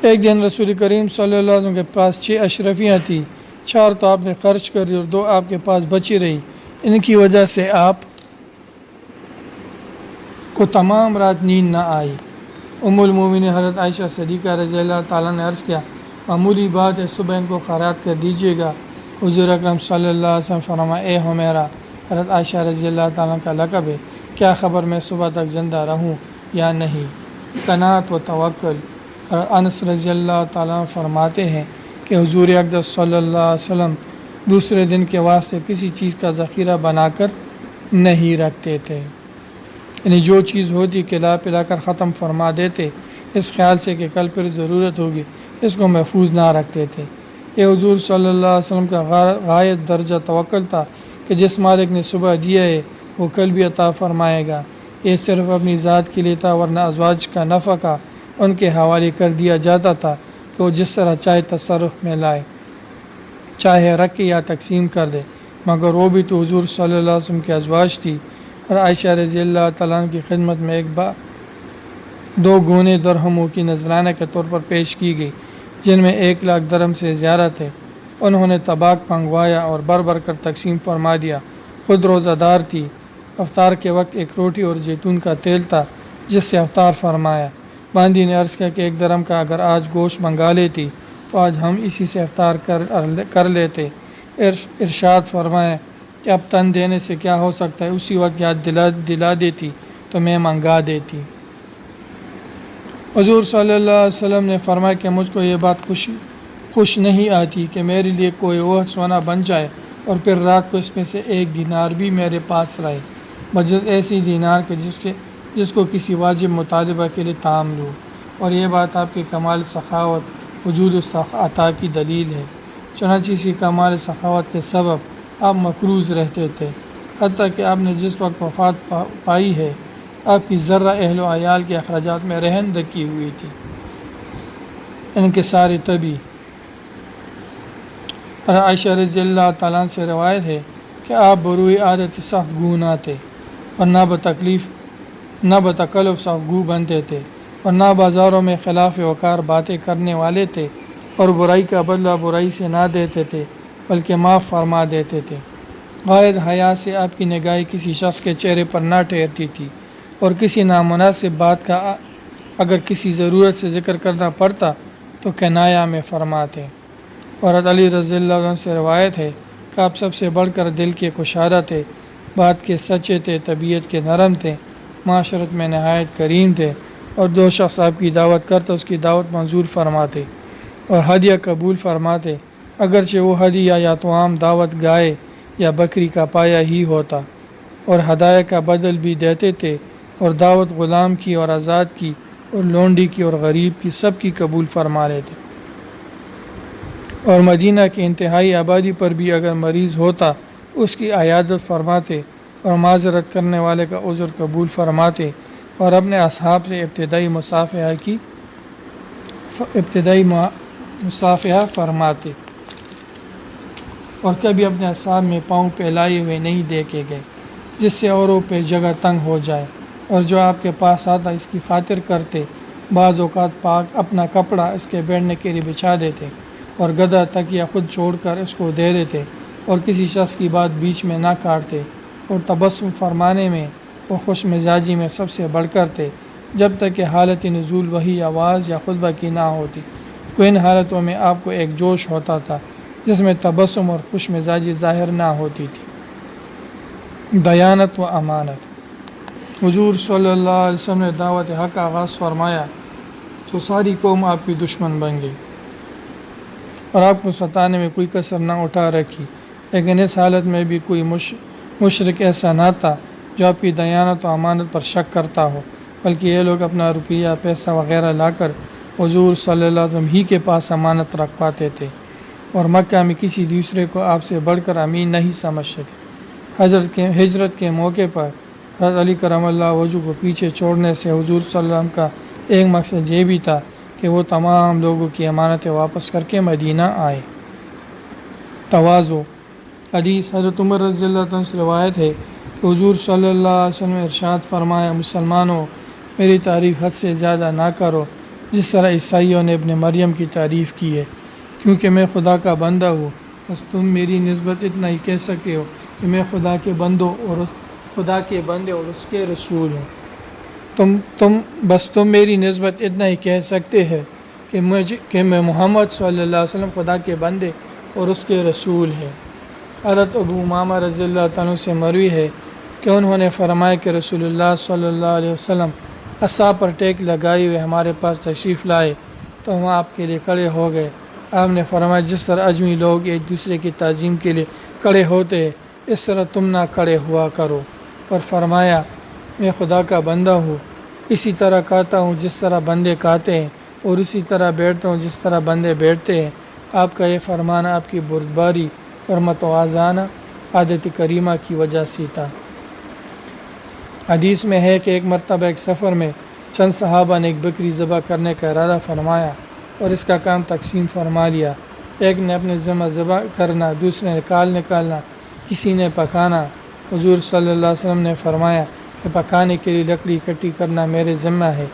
ایک دن رسول کریم صلی اللہ علیہ وسلم کے پاس 6 اشرفیاں تھیں، 4 تو آپ نے خرچ کر دی اور 2 آپ کے پاس بچی رہی۔ ان کی وجہ سے آپ کو تمام رات نیند نہ آئی۔ ام المومنین حضرت عائشہ صدیقہ رضی اللہ تعالیٰ نے عرض کیا، معمولی بات ہے، صبح ان کو خیرات کر دیجیے گا۔ حضور اکرم صلی اللہ علیہ وسلم فرمایا، اے حمیرہ، حضرت عائشہ رضی اللہ تعالیٰ کا لقب ہے، کیا خبر میں صبح تک زندہ رہوں یا نہیں؟ قناعت و توکل۔ انس رضی اللہ تعالیٰ فرماتے ہیں کہ حضور اقدس صلی اللہ علیہ وسلم دوسرے دن کے واسطے کسی چیز کا ذخیرہ بنا کر نہیں رکھتے تھے، یعنی جو چیز ہوتی کھلا پلا کر ختم فرما دیتے، اس خیال سے کہ کل پھر ضرورت ہوگی، اس کو محفوظ نہ رکھتے تھے۔ یہ حضور صلی اللہ علیہ وسلم کا غایت درجہ توکل تھا کہ جس مالک نے صبح دیا ہے وہ کل بھی عطا فرمائے گا۔ یہ صرف اپنی ذات کے لیے تھا، ورنہ ازواج کا نفقہ ان کے حوالے کر دیا جاتا تھا کہ وہ جس طرح چاہے تصرف میں لائے، چاہے رکھے یا تقسیم کر دے، مگر وہ بھی تو حضور صلی اللہ علیہ وسلم کی ازواج تھی۔ اور عائشہ رضی اللہ تعالیٰ کی خدمت میں ایک 2 گونے درہموں کی نذرانہ کے طور پر پیش کی گئی، جن میں 1 لاکھ درہم سے زیادہ تھے۔ انہوں نے طباق منگوایا اور بھر بھر کر تقسیم فرما دیا۔ خود روزہ دار تھی۔ افطار کے وقت 1 روٹی اور زیتون کا تیل تھا جس سے افطار فرمایا۔ باندی نے عرض کیا کہ 1 درہم کا اگر آج گوشت منگا لیتی تو آج ہم اسی سے افطار کر لیتے۔ ارشاد فرمایا کہ اب تن دینے سے کیا ہو سکتا ہے، اسی وقت یاد دلا دیتی تو میں منگا دیتی۔ حضور صلی اللہ علیہ وسلم نے فرمایا کہ مجھ کو یہ بات خوش نہیں آتی کہ میرے لیے کوئی احد سونا بن جائے اور پھر رات کو اس میں سے 1 دینار بھی میرے پاس رہے، بجز ایسی دینار کے جس کو کسی واجب مطالبہ کے لیے تام لوں۔ اور یہ بات آپ کی کمال سخاوت، وجود عطا کی دلیل ہے۔ چنانچہ اسی کمال سخاوت کے سبب آپ مقروض رہتے تھے، حتیٰ کہ آپ نے جس وقت وفات پائی ہے آپ کی ذرہ اہل و عیال کے اخراجات میں رہن دکی ہوئی تھی۔ ان کے سارے طبی عائشہ رضی اللہ تعالیٰ سے روایت ہے کہ آپ بروئی عادت سخت گو نہ تھے اور نہ بتکلف سخت گو بنتے تھے، اور نہ بازاروں میں خلاف وقار باتیں کرنے والے تھے، اور برائی کا بدلہ برائی سے نہ دیتے تھے بلکہ معاف فرما دیتے تھے۔ غائب حیا سے آپ کی نگاہ کسی شخص کے چہرے پر نہ ٹھہرتی تھی، اور کسی نامناسب بات کا اگر کسی ضرورت سے ذکر کرنا پڑتا تو کنایا میں فرماتے۔ اور حضرت علی رضی اللہ عنہ سے روایت ہے کہ آپ سب سے بڑھ کر دل کے کشادہ تھے، بات کے سچے تھے، طبیعت کے نرم تھے، معاشرت میں نہایت کریم تھے، اور 2 شخص آپ کی دعوت کرتا اس کی دعوت منظور فرماتے اور ہدیہ قبول فرماتے، اگرچہ وہ ہدیہ یا تو عام دعوت گائے یا بکری کا پایا ہی ہوتا، اور ہدایہ کا بدل بھی دیتے تھے، اور دعوت غلام کی اور آزاد کی اور لونڈی کی اور غریب کی سب کی قبول فرما لیتے، اور مدینہ کی انتہائی آبادی پر بھی اگر مریض ہوتا اس کی عیادت فرماتے، اور معذرت کرنے والے کا عذر قبول فرماتے، اور اپنے اصحاب سے ابتدائی مصافحہ فرماتے، اور کبھی اپنے اصحاب میں پاؤں پھیلائے ہوئے نہیں دیکھے گئے جس سے اوروں پہ جگہ تنگ ہو جائے، اور جو آپ کے پاس آتا اس کی خاطر کرتے، بعض اوقات پاک اپنا کپڑا اس کے بیٹھنے کے لیے بچھا دیتے، اور گدھا تک یا خود چھوڑ کر اس کو دے دیتے، اور کسی شخص کی بات بیچ میں نہ کاٹتے، اور تبسم فرمانے میں وہ خوش مزاجی میں سب سے بڑھ کر تھے، جب تک کہ حالت نزول وحی آواز یا خطبہ کی نہ ہوتی۔ تو ان حالتوں میں آپ کو ایک جوش ہوتا تھا جس میں تبسم اور خوش مزاجی ظاہر نہ ہوتی تھی۔ دیانت و امانت۔ حضور صلی اللہ علیہ وسلم نے دعوت حق کا آغاز فرمایا تو ساری قوم آپ کی دشمن بن گئی اور آپ کو ستانے میں کوئی کسر نہ اٹھا رکھی، لیکن اس حالت میں بھی کوئی مشرک ایسا نہ تھا جو آپ کی دیانت و امانت پر شک کرتا ہو، بلکہ یہ لوگ اپنا روپیہ پیسہ وغیرہ لا کر حضور صلی اللہ علیہ وسلم ہی کے پاس امانت رکھ پاتے تھے اور مکہ میں کسی دوسرے کو آپ سے بڑھ کر امین نہیں سمجھ سکے۔ ہجرت کے موقع پر حضرت علی کرم اللہ وجہ کو پیچھے چھوڑنے سے حضور صلی اللہ علیہ وسلم کا ایک مقصد یہ بھی تھا کہ وہ تمام لوگوں کی امانتیں واپس کر کے مدینہ آئے۔ تواضع۔ حدیث حضرت عمر رضی اللہ عنہ سے روایت ہے کہ حضور صلی اللہ علیہ وسلم نے ارشاد فرمایا، مسلمانوں میری تعریف حد سے زیادہ نہ کرو جس طرح عیسائیوں نے ابن مریم کی تعریف کی ہے، کیونکہ میں خدا کا بندہ ہوں، بس تم میری نسبت اتنا ہی کہہ سکتے ہو کہ میں خدا کے بندے اور اس کے رسول ہوں۔ تم میری نسبت اتنا ہی کہہ سکتے ہیں کہ میں محمد صلی اللہ علیہ وسلم خدا کے بندے اور اس کے رسول ہیں۔ حضرت ابو امامہ رضی اللہ عنہ سے مروی ہے کہ انہوں نے فرمایا کہ رسول اللہ صلی اللہ علیہ وسلم عصا پر ٹیک لگائے ہوئے ہمارے پاس تشریف لائے تو ہم آپ کے لیے کھڑے ہو گئے۔ آپ نے فرمایا، جس طرح اجمی لوگ ایک دوسرے کی تعظیم کے لیے کھڑے ہوتے ہیں اس طرح تم نہ کھڑے ہوا کرو، اور فرمایا، میں خدا کا بندہ ہوں، اسی طرح کھاتا ہوں جس طرح بندے کھاتے ہیں اور اسی طرح بیٹھتا ہوں جس طرح بندے بیٹھتے ہیں۔ آپ کا یہ فرمانا آپ کی بردباری اور متواضعانہ عادت کریمہ کی وجہ سے تھا۔ حدیث میں ہے کہ ایک مرتبہ ایک سفر میں چند صحابہ نے ایک بکری ذبح کرنے کا ارادہ فرمایا اور اس کا کام تقسیم فرما لیا۔ ایک نے اپنے ذمہ ذبح کرنا، دوسرے نے کال نکالنا، کسی نے پکانا۔ حضور صلی اللہ علیہ وسلم نے فرمایا کہ پکانے کے لیے لکڑی اکٹھی کرنا میرے ذمہ ہے۔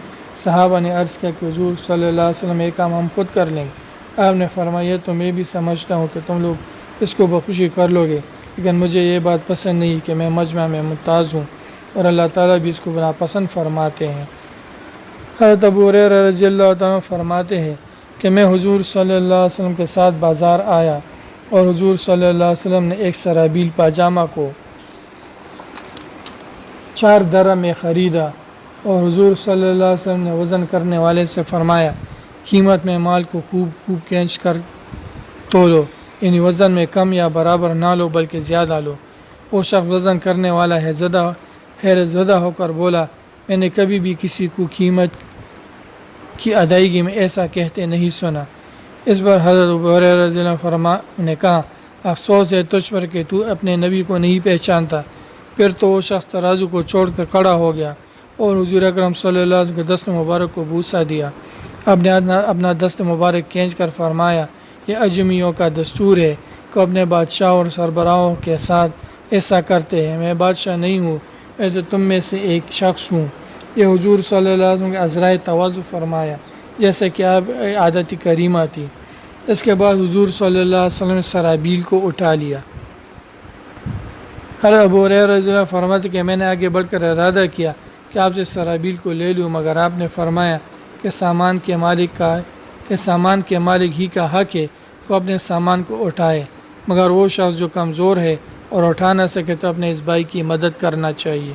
صحابہ نے عرض کیا کہ حضور صلی اللہ علیہ وسلم یہ کام ہم خود کر لیں گے۔ آپ نے فرمایا، یہ تو میں بھی سمجھتا ہوں کہ تم لوگ اس کو بخوشی کر لو گے، لیکن مجھے یہ بات پسند نہیں کہ میں مجمع میں ممتاز ہوں، اور اللہ تعالیٰ بھی اس کو ناپسند فرماتے ہیں۔ حضرت ابو ہریرہ رضی اللہ عنہ فرماتے ہیں کہ میں حضور صلی اللہ علیہ وسلم کے ساتھ بازار آیا اور حضور صلی اللہ علیہ وسلم نے ایک سرابیل پاجامہ کو 4 درہم میں خریدا اور حضور صلی اللہ علیہ وسلم نے وزن کرنے والے سے فرمایا، قیمت میں مال کو خوب کھینچ کر تولو، یعنی وزن میں کم یا برابر نہ لو بلکہ زیادہ لو۔ وہ شخص وزن کرنے والا حیرت زدہ ہو کر بولا، میں نے کبھی بھی کسی کو قیمت کی ادائیگی میں ایسا کہتے نہیں سنا۔ اس پر حضرت ابو ہریرہ رضی اللہ عنہ نے کہا، افسوس ہے تجھ پر کہ تو اپنے نبی کو نہیں پہچانتا۔ پھر تو وہ شخص ترازو کو چھوڑ کر کھڑا ہو گیا اور حضور اکرم صلی اللہ علیہ وسلم کے دست مبارک کو بوسہ دیا۔ اب نے اپنا دست مبارک کھینچ کر فرمایا، یہ اجمیوں کا دستور ہے کہ اپنے بادشاہ اور سربراہوں کے ساتھ ایسا کرتے ہیں، میں بادشاہ نہیں ہوں، میں تو تم میں سے ایک شخص ہوں۔ یہ حضور صلی اللہ علیہ وسلم کے عذرائے تواضع فرمایا جیسے کہ آپ عادت کریمہ تھی۔ اس کے بعد حضور صلی اللہ علیہ وسلم نے سرابیل کو اٹھا لیا۔ حضرت ابو ہریرہ رضی اللہ عنہ فرماتے کہ میں نے آگے بڑھ کر ارادہ کیا کہ آپ سے سرابیل کو لے لوں، مگر آپ نے فرمایا کہ سامان کے مالک ہی کا حق ہے کہ اپنے سامان کو اٹھائے، مگر وہ شخص جو کمزور ہے اور اٹھا نہ سکے تو اپنے اس بھائی کی مدد کرنا چاہیے۔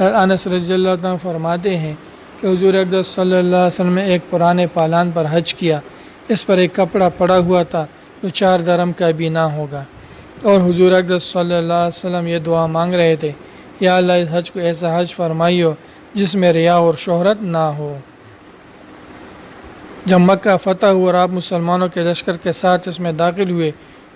انس رضی اللہ عنہ فرماتے ہیں کہ حضور اقدس صلی اللہ علیہ وسلم نے ایک پرانے پالان پر حج کیا، اس پر ایک کپڑا پڑا ہوا تھا جو 4 درہم کا بھی نہ ہوگا، اور حضور اقدس صلی اللہ علیہ وسلم یہ دعا مانگ رہے تھے، یا اللہ اس حج کو ایسا حج فرمائیو جس میں ریا اور شہرت نہ ہو۔ جب مکہ فتح ہوا اور آپ مسلمانوں کے لشکر کے ساتھ اس میں داخل ہوئے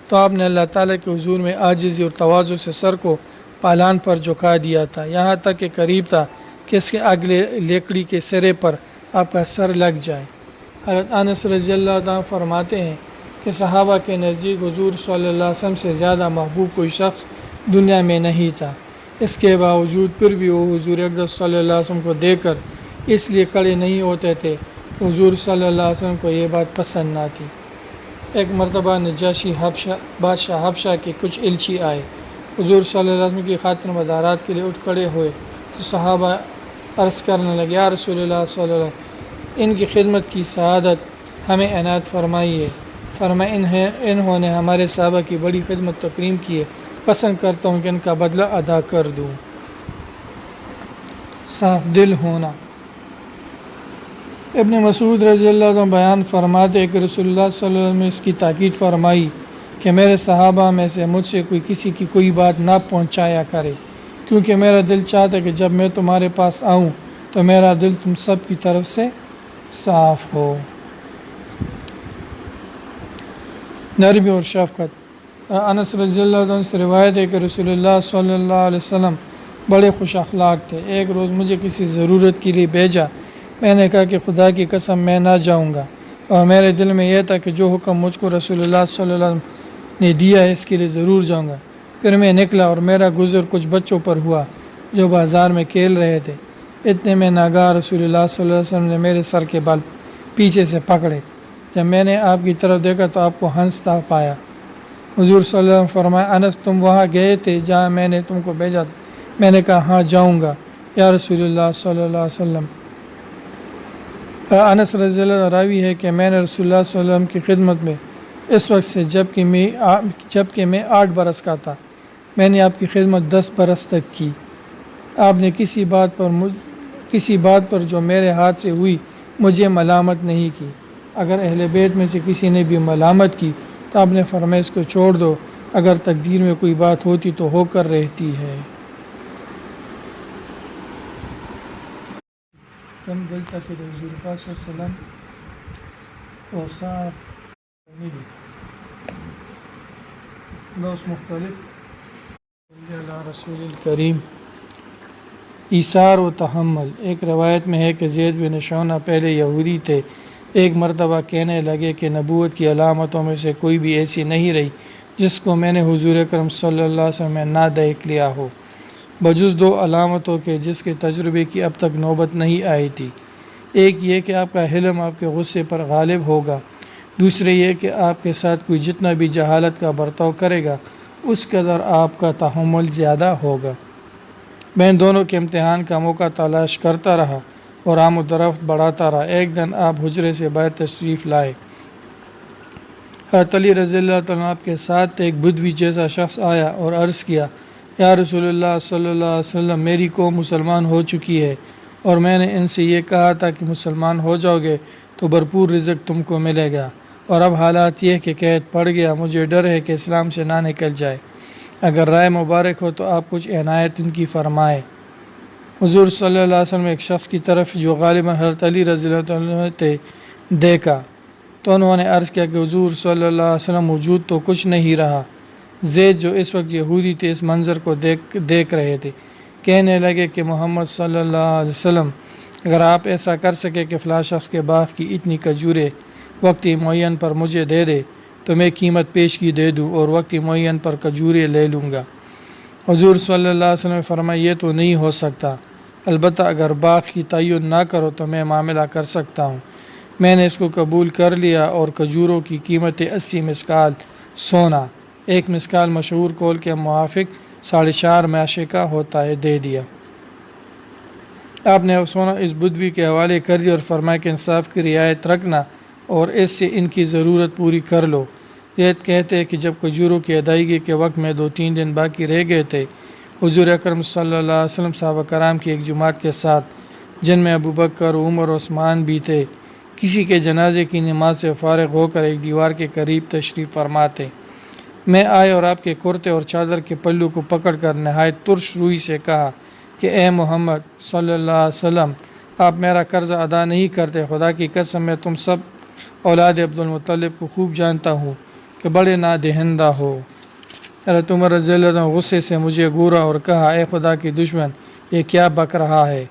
تو آپ نے اللہ تعالیٰ کے حضور میں عاجزی اور تواضع سے سر کو پالان پر جھکا دیا تھا، یہاں تک کہ قریب تھا کہ اس کے اگلے لکڑی کے سرے پر آپ کا سر لگ جائے۔ حضرت انس رضی اللہ عنہ فرماتے ہیں کہ صحابہ کے نزدیک حضور صلی اللہ علیہ وسلم سے زیادہ محبوب کوئی شخص دنیا میں نہیں تھا، اس کے باوجود پھر بھی وہ حضور اقدس صلی اللہ علیہ وسلم کو دیکھ کر اس لیے کھڑے نہیں ہوتے تھے، حضور صلی اللہ علیہ وسلم کو یہ بات پسند نہ تھی۔ ایک مرتبہ نجاشی بادشاہ حبشہ کے کچھ علچی آئے، حضور صلی اللہ علیہ وسلم کی خاطر مدارات کے لیے اٹھ کھڑے ہوئے تو صحابہ عرض کرنے لگے، یا رسول اللہ صلی اللہ علیہ وسلم، ان کی خدمت کی سعادت ہمیں عنایت فرمائیے۔ فرمایا، انہوں نے ہمارے صحابہ کی بڑی خدمت تکریم کی ہے، پسند کرتا ہوں کہ ان کا بدلہ ادا کر دوں۔ صاف دل ہونا۔ ابن مسعود رضی اللہ عنہ بیان فرماتے کہ رسول اللہ صلی اللہ علیہ وسلم نے اس کی تاکید فرمائی کہ میرے صحابہ میں سے مجھ سے کسی کی کوئی بات نہ پہنچایا کرے، کیونکہ میرا دل چاہتا ہے کہ جب میں تمہارے پاس آؤں تو میرا دل تم سب کی طرف سے صاف ہو۔ نرمی اور شفقت۔ انس رضی اللہ عنہ سے روایت ہے کہ رسول اللہ صلی اللہ علیہ وسلم بڑے خوش اخلاق تھے۔ ایک روز مجھے کسی ضرورت کے لیے بھیجا، میں نے کہا کہ خدا کی قسم میں نہ جاؤں گا، اور میرے دل میں یہ تھا کہ جو حکم مجھ کو رسول اللہ صلی اللہ علیہ وسلم نے دیا ہے اس کے لیے ضرور جاؤں گا۔ پھر میں نکلا اور میرا گزر کچھ بچوں پر ہوا جو بازار میں کھیل رہے تھے۔ اتنے میں ناگہاں رسول اللہ صلی اللہ علیہ وسلم نے میرے سر کے بال پیچھے سے پکڑے۔ جب میں نے آپ کی طرف دیکھا تو آپ کو ہنستا پایا۔ حضور صلی اللہ علیہ وسلم فرمایا، انس تم وہاں گئے تھے جہاں میں نے تم کو بھیجا تھا؟ میں نے کہا ہاں جاؤں گا یا رسول اللہ صلی اللہ علیہ وسلم۔ انس رضی اللہ عنہ راوی ہے کہ میں نے رسول اللہ صلی اللہ علیہ وسلم کی خدمت میں اس وقت سے جب کہ میں 8 برس کا تھا، میں نے آپ کی خدمت 10 برس تک کی۔ آپ نے کسی بات پر جو میرے ہاتھ سے ہوئی مجھے ملامت نہیں کی۔ اگر اہل بیت میں سے کسی نے بھی ملامت کی تو آپ نے فرمایا اس کو چھوڑ دو، اگر تقدیر میں کوئی بات ہوتی تو ہو کر رہتی ہے۔ کم دل تک حضور پاک صلی اللہ علیہ وسلم اوصاف دوست مختلف رسول الکریم۔ ایثار و تحمل۔ ایک روایت میں ہے کہ زید بن شونہ پہلے یہودی تھے، ایک مرتبہ کہنے لگے کہ نبوت کی علامتوں میں سے کوئی بھی ایسی نہیں رہی جس کو میں نے حضور اکرم صلی اللہ علیہ وسلم میں نہ دیکھ لیا ہو، بجز 2 علامتوں کے جس کے تجربے کی اب تک نوبت نہیں آئی تھی۔ ایک یہ کہ آپ کا حلم آپ کے غصے پر غالب ہوگا، دوسرے یہ کہ آپ کے ساتھ کوئی جتنا بھی جہالت کا برتاؤ کرے گا اس قدر آپ کا تحمل زیادہ ہوگا۔ میں ان دونوں کے امتحان کا موقع تلاش کرتا رہا اور آمد و رفت بڑھاتا رہا۔ ایک دن آپ حجرے سے باہر تشریف لائے۔ حضرت علی رضی اللہ عنہ آپ کے ساتھ ایک بدوی جیسا شخص آیا اور عرض کیا، یا رسول اللہ صلی اللہ علیہ وسلم، میری قوم مسلمان ہو چکی ہے اور میں نے ان سے یہ کہا تھا کہ مسلمان ہو جاؤ گے تو بھرپور رزق تم کو ملے گا، اور اب حالات یہ کہ قید پڑ گیا، مجھے ڈر ہے کہ اسلام سے نہ نکل جائے۔ اگر رائے مبارک ہو تو آپ کچھ عنایت ان کی فرمائے۔ حضور صلی اللہ علیہ وسلم ایک شخص کی طرف جو غالباً حضرت علی رضی اللہ عنہ تھے دیکھا تو انہوں نے عرض کیا کہ حضور صلی اللہ علیہ وسلم موجود تو کچھ نہیں رہا۔ زید جو اس وقت یہودی تھے اس منظر کو دیکھ رہے تھے، کہنے لگے کہ محمد صلی اللہ علیہ وسلم، اگر آپ ایسا کر سکے کہ فلاں شخص کے باغ کی اتنی کھجوریں وقتی معین پر مجھے دے دے تو میں قیمت پیشگی دے دوں اور وقتی معین پر کھجوریں لے لوں گا۔ حضور صلی اللہ علیہ وسلم نے فرمایا، یہ تو نہیں ہو سکتا، البتہ اگر باغ کی تعین نہ کرو تو میں معاملہ کر سکتا ہوں۔ میں نے اس کو قبول کر لیا اور کھجوروں کی قیمت 80 مسکال سونا، 1 مسکال مشہور قول کے موافق 4.5 معاشے کا ہوتا ہے، دے دیا۔ آپ نے سونا اس بدوی کے حوالے کر دیا اور فرمایا کہ انصاف کی رعایت رکھنا اور اس سے ان کی ضرورت پوری کر لو۔ یہ کہتے ہیں کہ جب کھجوروں کی ادائیگی کے وقت میں 2-3 دن باقی رہ گئے تھے، حضور اکرم صلی اللہ علیہ وسلم صحابہ کرام کی ایک جماعت کے ساتھ، جن میں ابو بکر، عمر اور عثمان بھی تھے، کسی کے جنازے کی نماز سے فارغ ہو کر ایک دیوار کے قریب تشریف فرما تھے۔ میں آئے اور آپ کے کرتے اور چادر کے پلو کو پکڑ کر نہایت ترش روئی سے کہا کہ اے محمد صلی اللہ علیہ وسلم، آپ میرا قرض ادا نہیں کرتے، خدا کی قسم میں تم سب اولاد عبد المطلب کو خوب جانتا ہوں کہ بڑے نادہندہ ہو۔ حضرت عمر رضی اللہ عنہ غصے سے مجھے گھورا اور کہا، اے خدا کی دشمن، یہ کیا بک رہا ہے؟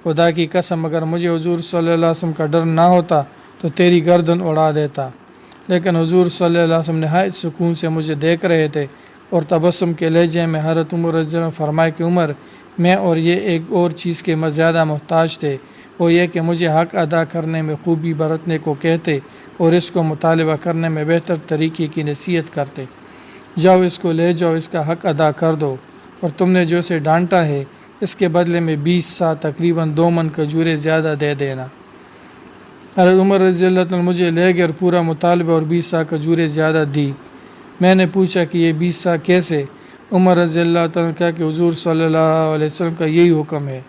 خدا کی قسم اگر مجھے حضور صلی اللہ علیہ وسلم کا ڈر نہ ہوتا تو تیری گردن اڑا دیتا۔ لیکن حضور صلی اللہ علیہ وسلم نہایت سکون سے مجھے دیکھ رہے تھے اور تبسم کے لہجے میں حضرت عمر رضی اللہ عنہ فرمائے کہ عمر، میں اور یہ ایک اور چیز کے زیادہ محتاج تھے، وہ یہ کہ مجھے حق ادا کرنے میں خوبی برتنے کو کہتے اور اس کو مطالبہ کرنے میں بہتر طریقے کی نصیحت کرتے۔ جاؤ اس کو لے جاؤ، اس کا حق ادا کر دو، اور تم نے جو اسے ڈانٹا ہے اس کے بدلے میں 20 سا تقریباً 2 من کھجوریں زیادہ دے دینا۔ حضرت عمر رضی اللہ عنہ مجھے لے گئے اور پورا مطالبہ اور 20 سا کھجوریں زیادہ دی۔ میں نے پوچھا کہ یہ 20 سا کیسے؟ عمر رضی اللہ تعالیٰ نے کہا کہ حضور صلی اللہ علیہ وسلم کا یہی حکم ہے۔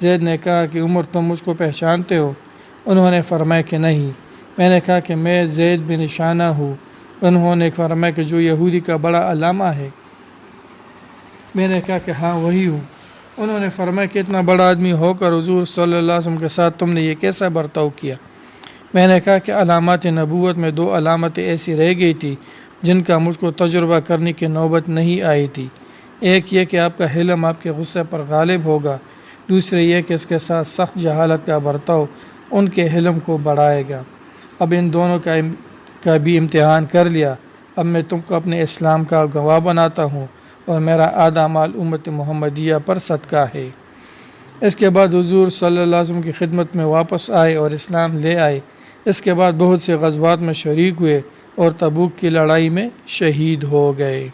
زید نے کہا کہ عمر تم مجھ کو پہچانتے ہو؟ انہوں نے فرمایا کہ نہیں۔ میں نے کہا کہ میں زید بن شانہ ہوں۔ انہوں نے فرمایا کہ جو یہودی کا بڑا علامہ ہے؟ میں نے کہا کہ ہاں وہی ہوں۔ انہوں نے فرمایا کہ اتنا بڑا آدمی ہو کر حضور صلی اللہ علیہ وسلم کے ساتھ تم نے یہ کیسا برتاؤ کیا؟ میں نے کہا کہ علامات نبوت میں 2 علامتیں ایسی رہ گئی تھی جن کا مجھ کو تجربہ کرنے کی نوبت نہیں آئی تھی۔ ایک یہ کہ آپ کا حلم آپ کے غصے پر غالب ہوگا، دوسرے یہ کہ اس کے ساتھ سخت جہالت کا برتاؤ ان کے حلم کو بڑھائے گا۔ اب ان دونوں کا بھی امتحان کر لیا۔ اب میں تم کو اپنے اسلام کا گواہ بناتا ہوں اور میرا آدھا مال امت محمدیہ پر صدقہ ہے۔ اس کے بعد حضور صلی اللہ علیہ وسلم کی خدمت میں واپس آئے اور اسلام لے آئے۔ اس کے بعد بہت سے غزوات میں شریک ہوئے اور تبوک کی لڑائی میں شہید ہو گئے۔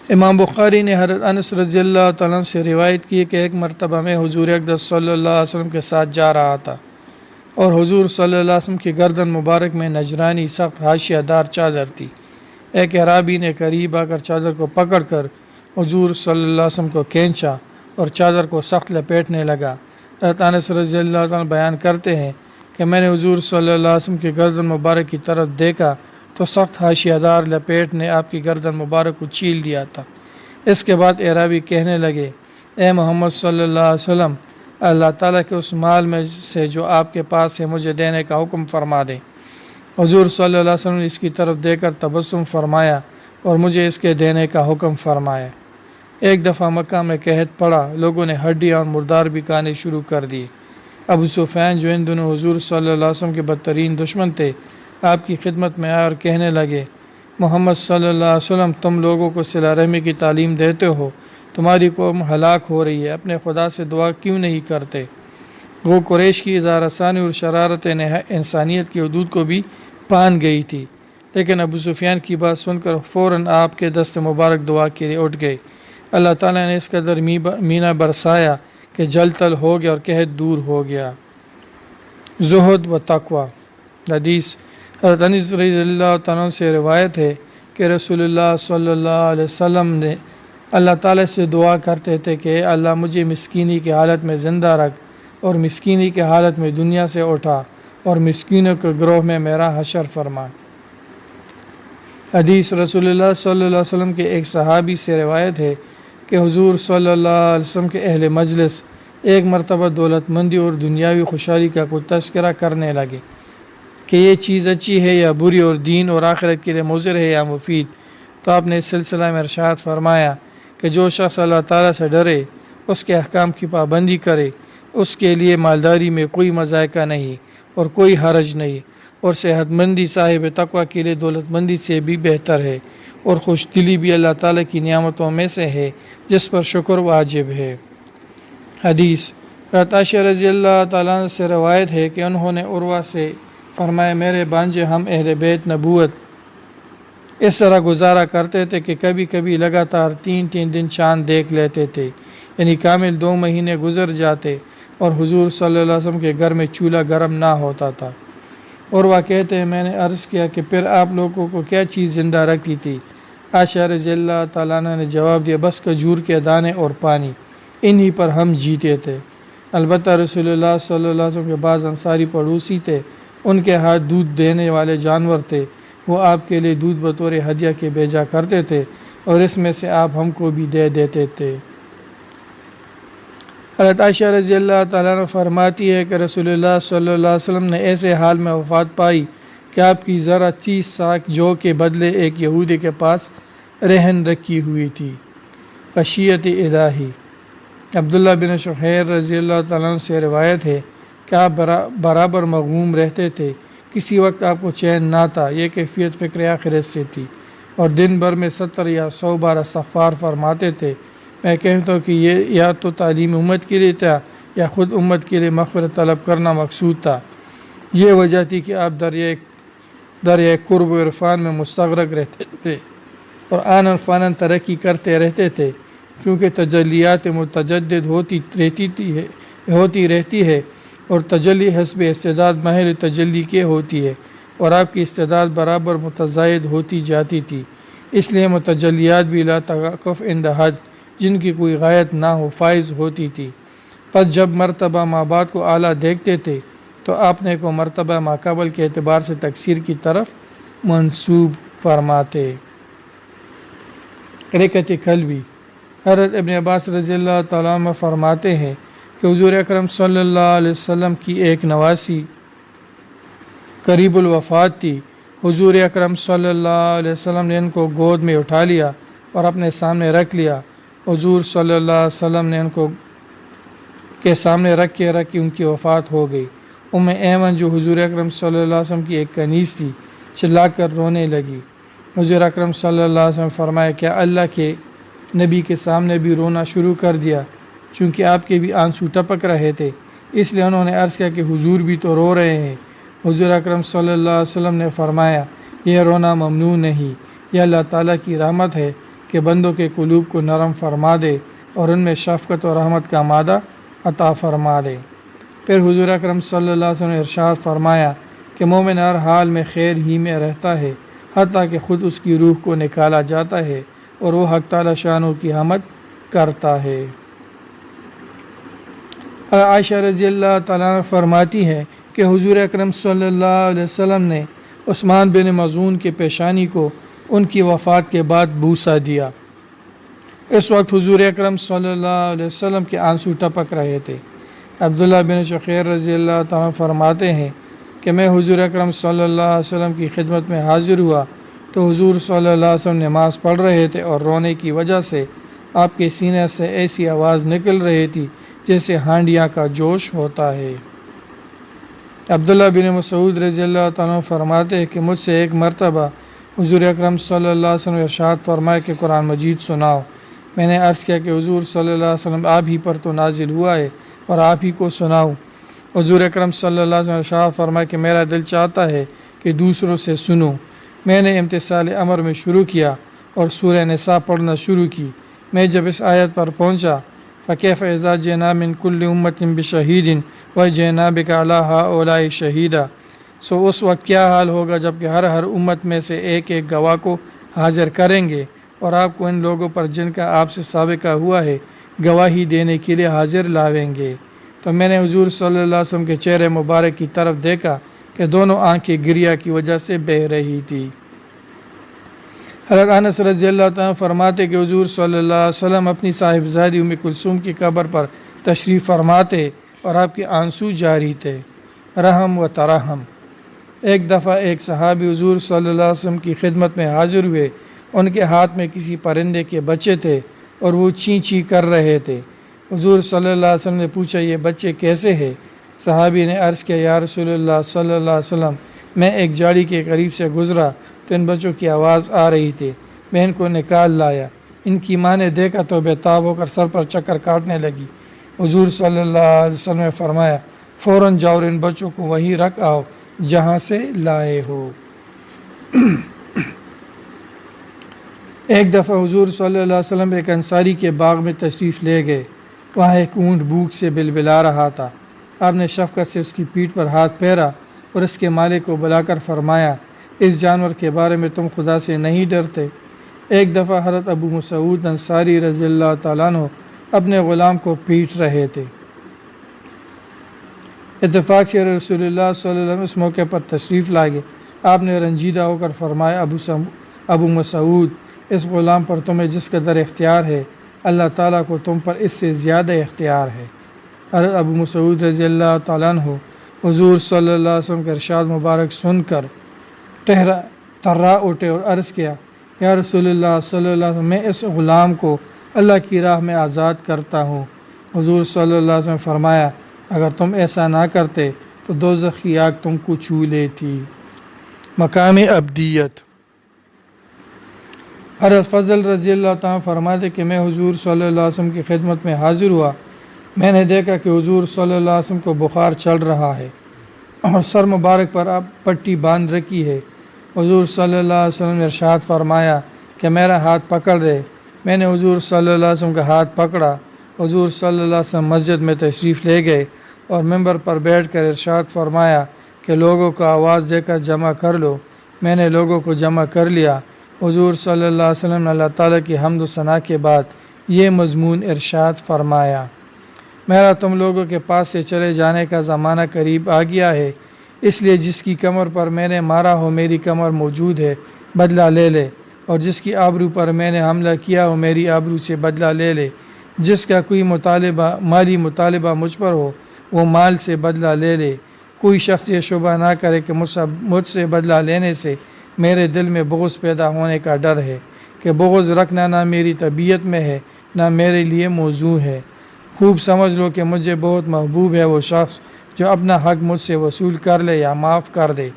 امام بخاری نے حضرت انس رضی اللہ تعالیٰ عنہ سے روایت کی کہ ایک مرتبہ میں حضور اقدس صلی اللہ علیہ وسلم کے ساتھ جا رہا تھا اور حضور صلی اللہ علیہ وسلم کی گردن مبارک میں نجرانی سخت حاشیہ دار چادر تھی۔ ایک اعرابی نے قریب آ کر چادر کو پکڑ کر حضور صلی اللہ علیہ وسلم کو کھینچا اور چادر کو سخت لپیٹنے لگا۔ حضرت انس رضی اللہ تعالیٰ بیان کرتے ہیں کہ میں نے حضور صلی اللہ علیہ وسلم کی گردن مبارک کی طرف دیکھا تو سخت حاشیہ دار لپیٹ نے آپ کی گردن مبارک کو چیل دیا تھا۔ اس کے بعد اعرابی کہنے لگے، اے محمد صلی اللہ علیہ وسلم، اللہ تعالیٰ کے اس مال میں سے جو آپ کے پاس ہے مجھے دینے کا حکم فرما دیں۔ حضور صلی اللہ علیہ وسلم نے اس کی طرف دے کر تبسم فرمایا اور مجھے اس کے دینے کا حکم فرمایا۔ ایک دفعہ مکہ میں قحط پڑا، لوگوں نے ہڈیاں اور مردار بھی کھانے شروع کر دیے۔ ابو سفیان جو ان دنوں حضور صلی اللہ علیہ وسلم کے بدترین دشمن تھے، آپ کی خدمت میں آئے اور کہنے لگے، محمد صلی اللہ علیہ وسلم تم لوگوں کو صلہ رحمی کی تعلیم دیتے ہو، تمہاری قوم ہلاک ہو رہی ہے، اپنے خدا سے دعا کیوں نہیں کرتے؟ وہ قریش کی اظہار ثانی اور شرارت انسانیت کی حدود کو بھی پان گئی تھی، لیکن ابو سفیان کی بات سن کر فوراً آپ کے دست مبارک دعا کے لیے اٹھ گئے۔ اللہ تعالیٰ نے اس قدر مینہ برسایا کہ جل تل ہو گیا اور قحط دور ہو گیا۔ زہد و تقوی۔ حدیث حضرت انس رضی اللہ تعالیٰ سے روایت ہے کہ رسول اللہ صلی اللہ علیہ وسلم نے اللہ تعالیٰ سے دعا کرتے تھے کہ اے اللہ مجھے مسکینی کی حالت میں زندہ رکھ اور مسکینی کی حالت میں دنیا سے اٹھا اور مسکینوں کے گروہ میں میرا حشر فرما۔ حدیث رسول اللہ صلی اللہ علیہ وسلم کے ایک صحابی سے روایت ہے کہ حضور صلی اللہ علیہ وسلم کے اہل مجلس ایک مرتبہ دولت مندی اور دنیاوی خوشحالی کا کوئی تذکرہ کرنے لگے کہ یہ چیز اچھی ہے یا بری اور دین اور آخرت کے لیے مضر ہے یا مفید، تو آپ نے اس سلسلہ میں ارشاد فرمایا کہ جو شخص اللہ تعالیٰ سے ڈرے، اس کے احکام کی پابندی کرے، اس کے لیے مالداری میں کوئی مذائقہ نہیں اور کوئی حرج نہیں، اور صحت مندی صاحب تقوی کے لیے دولت مندی سے بھی بہتر ہے، اور خوش دلی بھی اللہ تعالیٰ کی نعمتوں میں سے ہے جس پر شکر واجب ہے۔ حدیث حضرت عائشہ رضی اللہ تعالیٰ عنہ سے روایت ہے کہ انہوں نے عروہ سے فرمایا، میرے بانجے ہم اہل بیت نبوت اس طرح گزارا کرتے تھے کہ کبھی کبھی لگاتار 3 دن چاند دیکھ لیتے تھے، یعنی کامل 2 مہینے گزر جاتے اور حضور صلی اللہ علیہ وسلم کے گھر میں چولہا گرم نہ ہوتا تھا۔ عروہ کہتے ہیں میں نے عرض کیا کہ پھر آپ لوگوں کو کیا چیز زندہ رکھتی تھی؟ عائشہ رضی اللہ تعالیٰ عنہ نے جواب دیا، بس کھجور کے دانے اور پانی، انہی پر ہم جیتے تھے۔ البتہ رسول اللہ صلی اللہ علیہ وسلم کے بعض انصاری پڑوسی تھے، ان کے ہاتھ دودھ دینے والے جانور تھے، وہ آپ کے لیے دودھ بطور ہدیہ کے بھیجا کرتے تھے اور اس میں سے آپ ہم کو بھی دے دیتے تھے۔ حضرت عائشہ رضی اللہ تعالیٰ عنہ فرماتی ہے کہ رسول اللہ صلی اللہ علیہ وسلم نے ایسے حال میں وفات پائی کہ آپ کی ذرا 30 ساک جو کے بدلے ایک یہودی کے پاس رہن رکھی ہوئی تھی۔ خشیت الہی۔ عبداللہ بن شخیر رضی اللہ تعالیٰ عنہ سے روایت ہے کہ آپ برابر مغموم رہتے تھے، کسی وقت آپ کو چین نہ تھا، یہ کیفیت فکر آخرت سے تھی، اور دن بھر میں 70 یا 100 بار استغفار فرماتے تھے۔ میں کہتا ہوں کہ یہ یا تو تعلیم امت کے لیے تھا یا خود امت کے لیے مغفرت طلب کرنا مقصود تھا۔ یہ وجہ تھی کہ آپ دریائے قرب و عرفان میں مستغرق رہتے تھے اور آنن فانن ترقی کرتے رہتے تھے، کیونکہ تجلیات متجدد ہوتی رہتی ہے اور تجلی حسب استعداد محل تجلی کے ہوتی ہے، اور آپ کی استعداد برابر متزاید ہوتی جاتی تھی۔ اس لیے متجلیات بھی لا توقف عند حد، جن کی کوئی غایت نہ ہو، فائز ہوتی تھی۔ پس جب مرتبہ مابعد کو اعلیٰ دیکھتے تھے تو اپنے کو مرتبہ ماقبل کے اعتبار سے تکثیر کی طرف منسوب فرماتے۔ رکعت قلبی، حضرت ابن عباس رضی اللہ تعالیٰ عنہ فرماتے ہیں کہ حضور اکرم صلی اللہ علیہ وسلم کی ایک نواسی قریب الوفات تھی۔ حضور اکرم صلی اللہ علیہ وسلم نے ان کو گود میں اٹھا لیا اور اپنے سامنے رکھ لیا۔ حضور صلی اللہ علیہ وسلم نے ان کو کے سامنے رکھ کے ان کی وفات ہو گئی۔ ایمن جو حضور اکرم صلی اللہ علیہ وسلم کی ایک کنیز تھی، چلا کر رونے لگی۔ حضور اکرم صلی اللہ علیہ وسلم فرمایا، کیا اللہ کے نبی کے سامنے بھی رونا شروع کر دیا؟ چونکہ آپ کے بھی آنسو ٹپک رہے تھے، اس لیے انہوں نے عرض کیا کہ حضور بھی تو رو رہے ہیں۔ حضور اکرم صلی اللہ علیہ وسلم نے فرمایا، یہ رونا ممنوع نہیں، یہ اللہ تعالیٰ کی رحمت ہے کہ بندوں کے قلوب کو نرم فرما دے اور ان میں شفقت و رحمت کا مادہ عطا فرما دے۔ پھر حضور اکرم صلی اللہ علیہ وسلم نے ارشاد فرمایا کہ مومن ہر حال میں خیر ہی میں رہتا ہے، حتیٰ کہ خود اس کی روح کو نکالا جاتا ہے اور وہ حق تعالی شانوں کی حمد کرتا ہے۔ عائشہ رضی اللہ تعالیٰ عنہ فرماتی ہے کہ حضور اکرم صلی اللہ علیہ وسلم نے عثمان بن مظعون کے پیشانی کو ان کی وفات کے بعد بوسہ دیا۔ اس وقت حضور اکرم صلی اللہ علیہ وسلم کے آنسو ٹپک رہے تھے۔ عبداللہ بن شقیر رضی اللہ تعالیٰ فرماتے ہیں کہ میں حضور اکرم صلی اللہ علیہ وسلم کی خدمت میں حاضر ہوا تو حضور صلی اللہ علیہ وسلم نماز پڑھ رہے تھے اور رونے کی وجہ سے آپ کے سینے سے ایسی آواز نکل رہی تھی جیسے ہانڈیاں کا جوش ہوتا ہے۔ عبداللہ بن مسعود رضی اللہ تعالیٰ فرماتے ہیں کہ مجھ سے ایک مرتبہ حضور اکرم صلی اللہ علیہ وسلم ارشاد فرمایا کہ قرآن مجید سناؤ۔ میں نے عرض کیا کہ حضور صلی اللہ علیہ وسلم آپ ہی پر تو نازل ہوا ہے اور آپ ہی کو سناؤں۔ حضور اکرم صلی اللہ علیہ وسلم ارشاد فرمایا کہ میرا دل چاہتا ہے کہ دوسروں سے سنوں۔ میں نے امتثال امر میں شروع کیا اور سورہ نساء پڑھنا شروع کی۔ میں جب اس آیت پر پہنچا فَكَيْفَ إِذَا جِئْنَا مِن كُلِّ أُمَّةٍ بِشَهِيدٍ وَجِئْنَا بِكَ عَلَىٰ هَٰؤُلَاءِ شَهِيدًا، سو اس وقت کیا حال ہوگا جب کہ ہر امت میں سے ایک ایک گواہ کو حاضر کریں گے اور آپ کو ان لوگوں پر جن کا آپ سے سابقہ ہوا ہے گواہی دینے کے لیے حاضر لاویں گے۔ تو میں نے حضور صلی اللہ علیہ وسلم کے چہرے مبارک کی طرف دیکھا کہ دونوں آنکھیں گریہ کی وجہ سے بہہ رہی تھی۔ حضرت انس رضی اللہ تعالیٰ فرماتے کہ حضور صلی اللہ علیہ وسلم اپنی صاحبزادی ام کلثوم کی قبر پر تشریف فرماتے اور آپ کے آنسو جاری تھے، رحم و ترحم۔ ایک دفعہ ایک صحابی حضور صلی اللہ علیہ وسلم کی خدمت میں حاضر ہوئے۔ ان کے ہاتھ میں کسی پرندے کے بچے تھے اور وہ چیں چیں کر رہے تھے۔ حضور صلی اللہ علیہ وسلم نے پوچھا، یہ بچے کیسے ہیں؟ صحابی نے عرض کیا، یا رسول اللہ صلی اللہ علیہ وسلم، میں ایک جھاڑی کے قریب سے گزرا تو ان بچوں کی آواز آ رہی تھی، میں ان کو نکال لایا۔ ان کی ماں نے دیکھا تو بےتاب ہو کر سر پر چکر کاٹنے لگی۔ حضور صلی اللہ علیہ وسلم نے فرمایا، فوراً جاؤ اور ان بچوں کو وہیں رکھ آؤ جہاں سے لائے ہو۔ ایک دفعہ حضور صلی اللہ علیہ وسلم ایک انصاری کے باغ میں تشریف لے گئے۔ وہاں ایک اونٹ بھوک سے بلبلا رہا تھا۔ آپ نے شفقت سے اس کی پیٹھ پر ہاتھ پھیرا اور اس کے مالک کو بلا کر فرمایا، اس جانور کے بارے میں تم خدا سے نہیں ڈرتے؟ ایک دفعہ حضرت ابو مسعود انصاری رضی اللہ تعالیٰ عنہ اپنے غلام کو پیٹ رہے تھے۔ اتفاق سے رسول اللہ صلی اللہ علیہ وسلم اس موقع پر تشریف لائے گئے۔ آپ نے رنجیدہ ہو کر فرمایا، ابو مسعود، اس غلام پر تمہیں جس قدر اختیار ہے اللہ تعالیٰ کو تم پر اس سے زیادہ اختیار ہے۔ حضرت ابو مسعود رضی اللہ تعالیٰ عنہ حضور صلی اللہ علیہ وسلم کا ارشاد مبارک سن کر تھرا اٹھے اور عرض کیا، یا رسول اللہ صلی اللہ علیہ وسلم، میں اس غلام کو اللہ کی راہ میں آزاد کرتا ہوں۔ حضور صلی اللہ علیہ وسلم نے فرمایا، اگر تم ایسا نہ کرتے تو دوزخ کی آگ تم کو چھو لیتی۔ مقام عبدیت۔ حضرت فضل رضی اللہ تعالیٰ فرماتے کہ میں حضور صلی اللہ علیہ وسلم کی خدمت میں حاضر ہوا۔ میں نے دیکھا کہ حضور صلی اللہ علیہ وسلم کو بخار چل رہا ہے اور سر مبارک پر اب پٹی باندھ رکھی ہے۔ حضور صلی اللہ علیہ وسلم نے ارشاد فرمایا کہ میرا ہاتھ پکڑ دے۔ میں نے حضور صلی اللہ علیہ وسلم کا ہاتھ پکڑا۔ حضور صلی اللہ علیہ وسلم مسجد میں تشریف لے گئے اور ممبر پر بیٹھ کر ارشاد فرمایا کہ لوگوں کو آواز دے کر جمع کر لو۔ میں نے لوگوں کو جمع کر لیا۔ حضور صلی اللہ علیہ وسلم نے اللہ تعالیٰ کی حمد و ثنا کے بعد یہ مضمون ارشاد فرمایا، میرا تم لوگوں کے پاس سے چلے جانے کا زمانہ قریب آ گیا ہے، اس لیے جس کی کمر پر میں نے مارا ہو میری کمر موجود ہے، بدلہ لے لے، اور جس کی آبرو پر میں نے حملہ کیا ہو میری آبرو سے بدلہ لے لے، جس کا کوئی مالی مطالبہ مجھ پر ہو وہ مال سے بدلہ لے لے۔ کوئی شخص یہ شبہ نہ کرے کہ مجھ سے بدلہ لینے سے میرے دل میں بغض پیدا ہونے کا ڈر ہے، کہ بغض رکھنا نہ میری طبیعت میں ہے نہ میرے لیے موضوع ہے۔ خوب سمجھ لو کہ مجھے بہت محبوب ہے وہ شخص جو اپنا حق مجھ سے وصول کر لے یا معاف کر دے،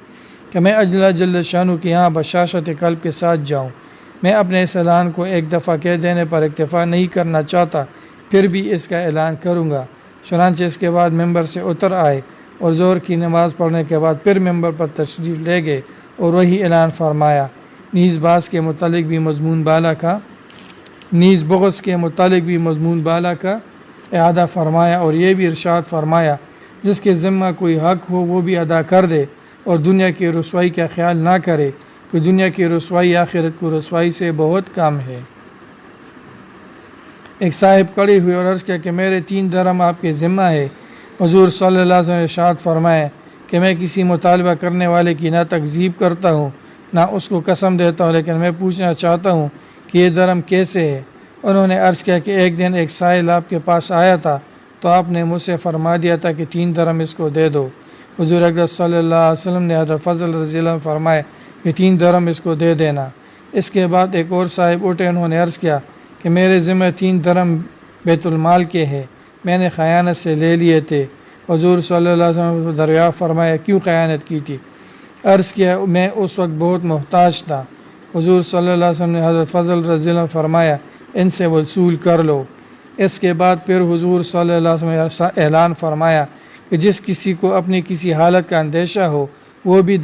کہ میں اللہ جل شانہ کے یہاں بشاشت قلب کے ساتھ جاؤں۔ میں اپنے اس اعلان کو ایک دفعہ کہہ دینے پر اکتفا نہیں کرنا چاہتا، پھر بھی اس کا اعلان کروں گا۔ چنانچہ اس کے بعد ممبر سے اتر آئے اور ظہر کی نماز پڑھنے کے بعد پھر ممبر پر تشریف لے گئے اور وہی اعلان فرمایا۔ نیز بعض کے متعلق بھی مضمون بالا کا بغض کے متعلق بھی مضمون بالا کا اعادہ فرمایا، اور یہ بھی ارشاد فرمایا جس کے ذمہ کوئی حق ہو وہ بھی ادا کر دے، اور دنیا کی رسوائی کا خیال نہ کرے، کہ دنیا کی رسوائی آخرت کو رسوائی سے بہت کم ہے۔ ایک صاحب کھڑے ہوئے اور عرض کیا کہ میرے 3 درہم آپ کے ذمہ ہے۔ حضور صلی اللہ علیہ وسلم نے ارشاد فرمایا کہ میں کسی مطالبہ کرنے والے کی نہ تکذیب کرتا ہوں نہ اس کو قسم دیتا ہوں، لیکن میں پوچھنا چاہتا ہوں کہ یہ درہم کیسے ہے؟ انہوں نے عرض کیا کہ ایک دن ایک سائل آپ کے پاس آیا تھا تو آپ نے مجھ سے فرما دیا تھا کہ 3 درہم اس کو دے دو۔ حضور اکرم صلی اللہ علیہ وسلم نے حضرت فضل رضی اللہ عنہ فرمایا کہ 3 درہم اس کو دے دینا۔ اس کے بعد ایک اور صاحب اٹھے، انہوں نے عرض کیا کہ میرے ذمہ 3 درہم بیت المال کے ہیں، میں نے خیانت سے لے لیے تھے۔ حضور صلی اللہ علیہ وسلم نے دریافت فرمایا کیوں خیانت کی تھی؟ عرض کیا میں اس وقت بہت محتاج تھا۔ حضور صلی اللہ علیہ وسلم نے حضرت فضل رضی اللہ عنہ فرمایا ان سے وصول کر لو۔ اس کے بعد پھر حضور صلی اللہ علیہ وسلم نے اعلان فرمایا کہ جس کسی کو اپنی کسی حالت کا اندیشہ ہو وہ بھی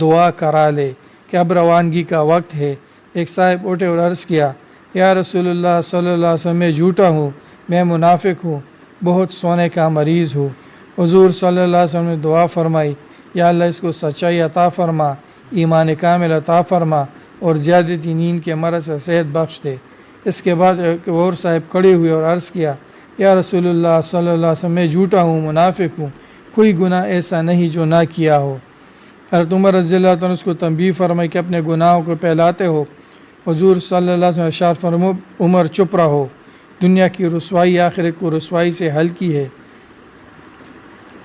دعا کرا لے کہ اب روانگی کا وقت ہے۔ ایک صاحب اٹھے اور عرض کیا یا رسول اللہ صلی اللہ علیہ وسلم میں جھوٹا ہوں، میں منافق ہوں، بہت سونے کا مریض ہوں۔ حضور صلی اللہ علیہ وسلم نے دعا فرمائی یا اللہ اس کو سچائی عطا فرما، ایمان کامل عطا فرما اور زیادتی نیند کے مرض سے صحت بخش دے۔ اس کے بعد ایک اور صاحب کھڑے ہوئے اور عرض کیا یا رسول اللہ صلی اللہ علیہ وسلم میں جھوٹا ہوں، منافق ہوں، کوئی گناہ ایسا نہیں جو نہ کیا ہو۔ حضرت عمر رضی اللہ عنہ اس کو تنبیہ فرمائی کہ اپنے گناہوں کو پھیلاتے ہو۔ حضور صلی اللہ علیہ وسلم ارشاد فرمایا عمر چپ رہو، دنیا کی رسوائی آخرت کو رسوائی سے ہلکی ہے۔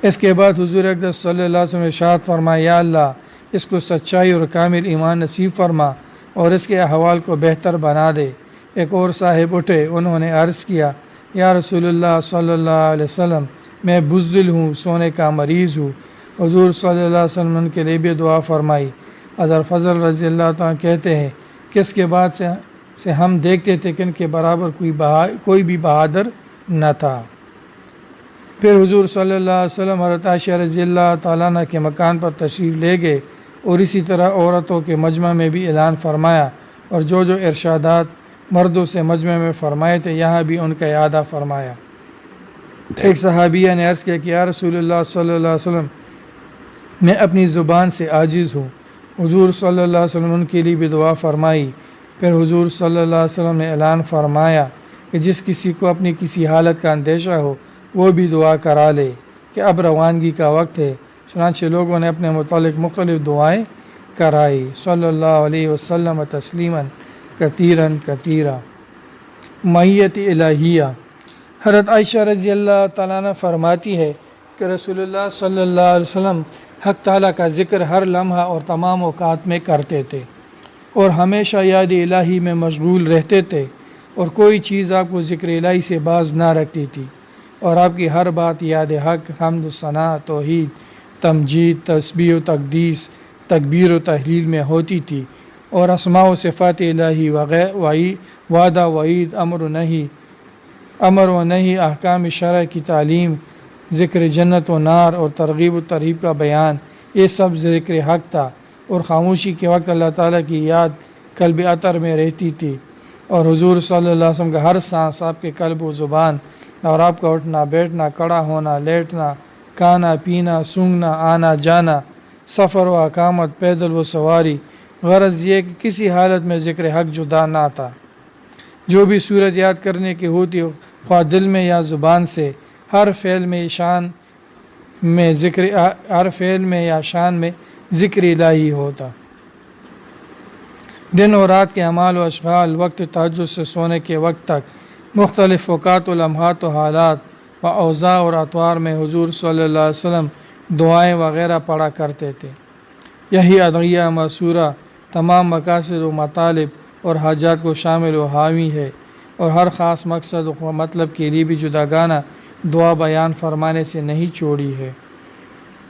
اس کے بعد حضور اکرم صلی اللہ علیہ وسلم ارشاد فرمایا یا اللہ اس کو سچائی اور کامل ایمان نصیب فرما اور اس کے احوال کو بہتر بنا دے۔ ایک اور صاحب اٹھے، انہوں نے عرض کیا یا رسول اللہ صلی اللہ علیہ وسلم میں بزدل ہوں، سونے کا مریض ہوں۔ حضور صلی اللہ علیہ وسلم ان کے لیے بھی دعا فرمائی۔ حضرت فضل رضی اللہ تعالیٰ کہتے ہیں کہ اس کے بعد سے ہم دیکھتے تھے کہ ان کے برابر کوئی بھی بہادر نہ تھا۔ پھر حضور صلی اللہ علیہ وسلم حضرت عائشہ رضی اللہ تعالیٰ عنہ کے مکان پر تشریف لے گئے اور اسی طرح عورتوں کے مجمع میں بھی اعلان فرمایا، اور جو ارشادات مردوں سے مجمع میں فرمائے تھے یہاں بھی ان کا اعادہ فرمایا۔ ایک صحابیہ نے عرض کیا کہ یا رسول اللہ صلی اللہ علیہ وسلم میں اپنی زبان سے عاجز ہوں۔ حضور صلی اللہ علیہ وسلم ان کے لیے بھی دعا فرمائی۔ پھر حضور صلی اللہ علیہ وسلم نے اعلان فرمایا کہ جس کسی کو اپنی کسی حالت کا اندیشہ ہو وہ بھی دعا کرا لے کہ اب روانگی کا وقت ہے۔ چنانچہ لوگوں نے اپنے متعلق مختلف دعائیں کرائی۔ صلی اللہ علیہ وسلم تسلیما کثیرا کثیرا۔ معیت الہیہ۔ حضرت عائشہ رضی اللہ تعالیٰ عنہ فرماتی ہے کہ رسول اللہ صلی اللہ علیہ وسلم حق تعالیٰ کا ذکر ہر لمحہ اور تمام اوقات میں کرتے تھے اور ہمیشہ یاد الہی میں مشغول رہتے تھے، اور کوئی چیز آپ کو ذکر الہی سے باز نہ رکھتی تھی، اور آپ کی ہر بات یاد حق، حمد و ثنا، توحید، تمجید، تسبیح و تقدیس، تکبیر و تحلیل میں ہوتی تھی، اور اسماء و صفات الہی وعدہ وعید، امر و نہی، احکام شرع کی تعلیم، ذکر جنت و نار اور ترغیب و ترہیب کا بیان، یہ سب ذکر حق تھا، اور خاموشی کے وقت اللہ تعالیٰ کی یاد قلب اطہر میں رہتی تھی، اور حضور صلی اللہ علیہ وسلم کا ہر سانس آپ کے قلب و زبان، اور آپ کا اٹھنا بیٹھنا، کھڑا ہونا، لیٹنا، کھانا پینا، سونگنا، آنا جانا، سفر و اقامت، پیدل و سواری، غرض یہ کہ کسی حالت میں ذکر حق جدا نہ تھا۔ جو بھی صورت یاد کرنے کی ہوتی خواہ دل میں یا زبان سے، ہر فعل میں یا شان میں ذکر الہی ہوتا۔ دن و رات کے اعمال و اشغال، وقت تہجد سے سونے کے وقت تک، مختلف اوقات و لمحات و حالات و اوضاع اور اطوار میں حضور صلی اللہ علیہ وسلم دعائیں وغیرہ پڑھا کرتے تھے۔ یہی ادعیہ مأثورہ تمام مقاصد و مطالب اور حاجات کو شامل و حاوی ہے، اور ہر خاص مقصد و مطلب کے لیے بھی جداگانہ دعا بیان فرمانے سے نہیں چھوڑی ہے۔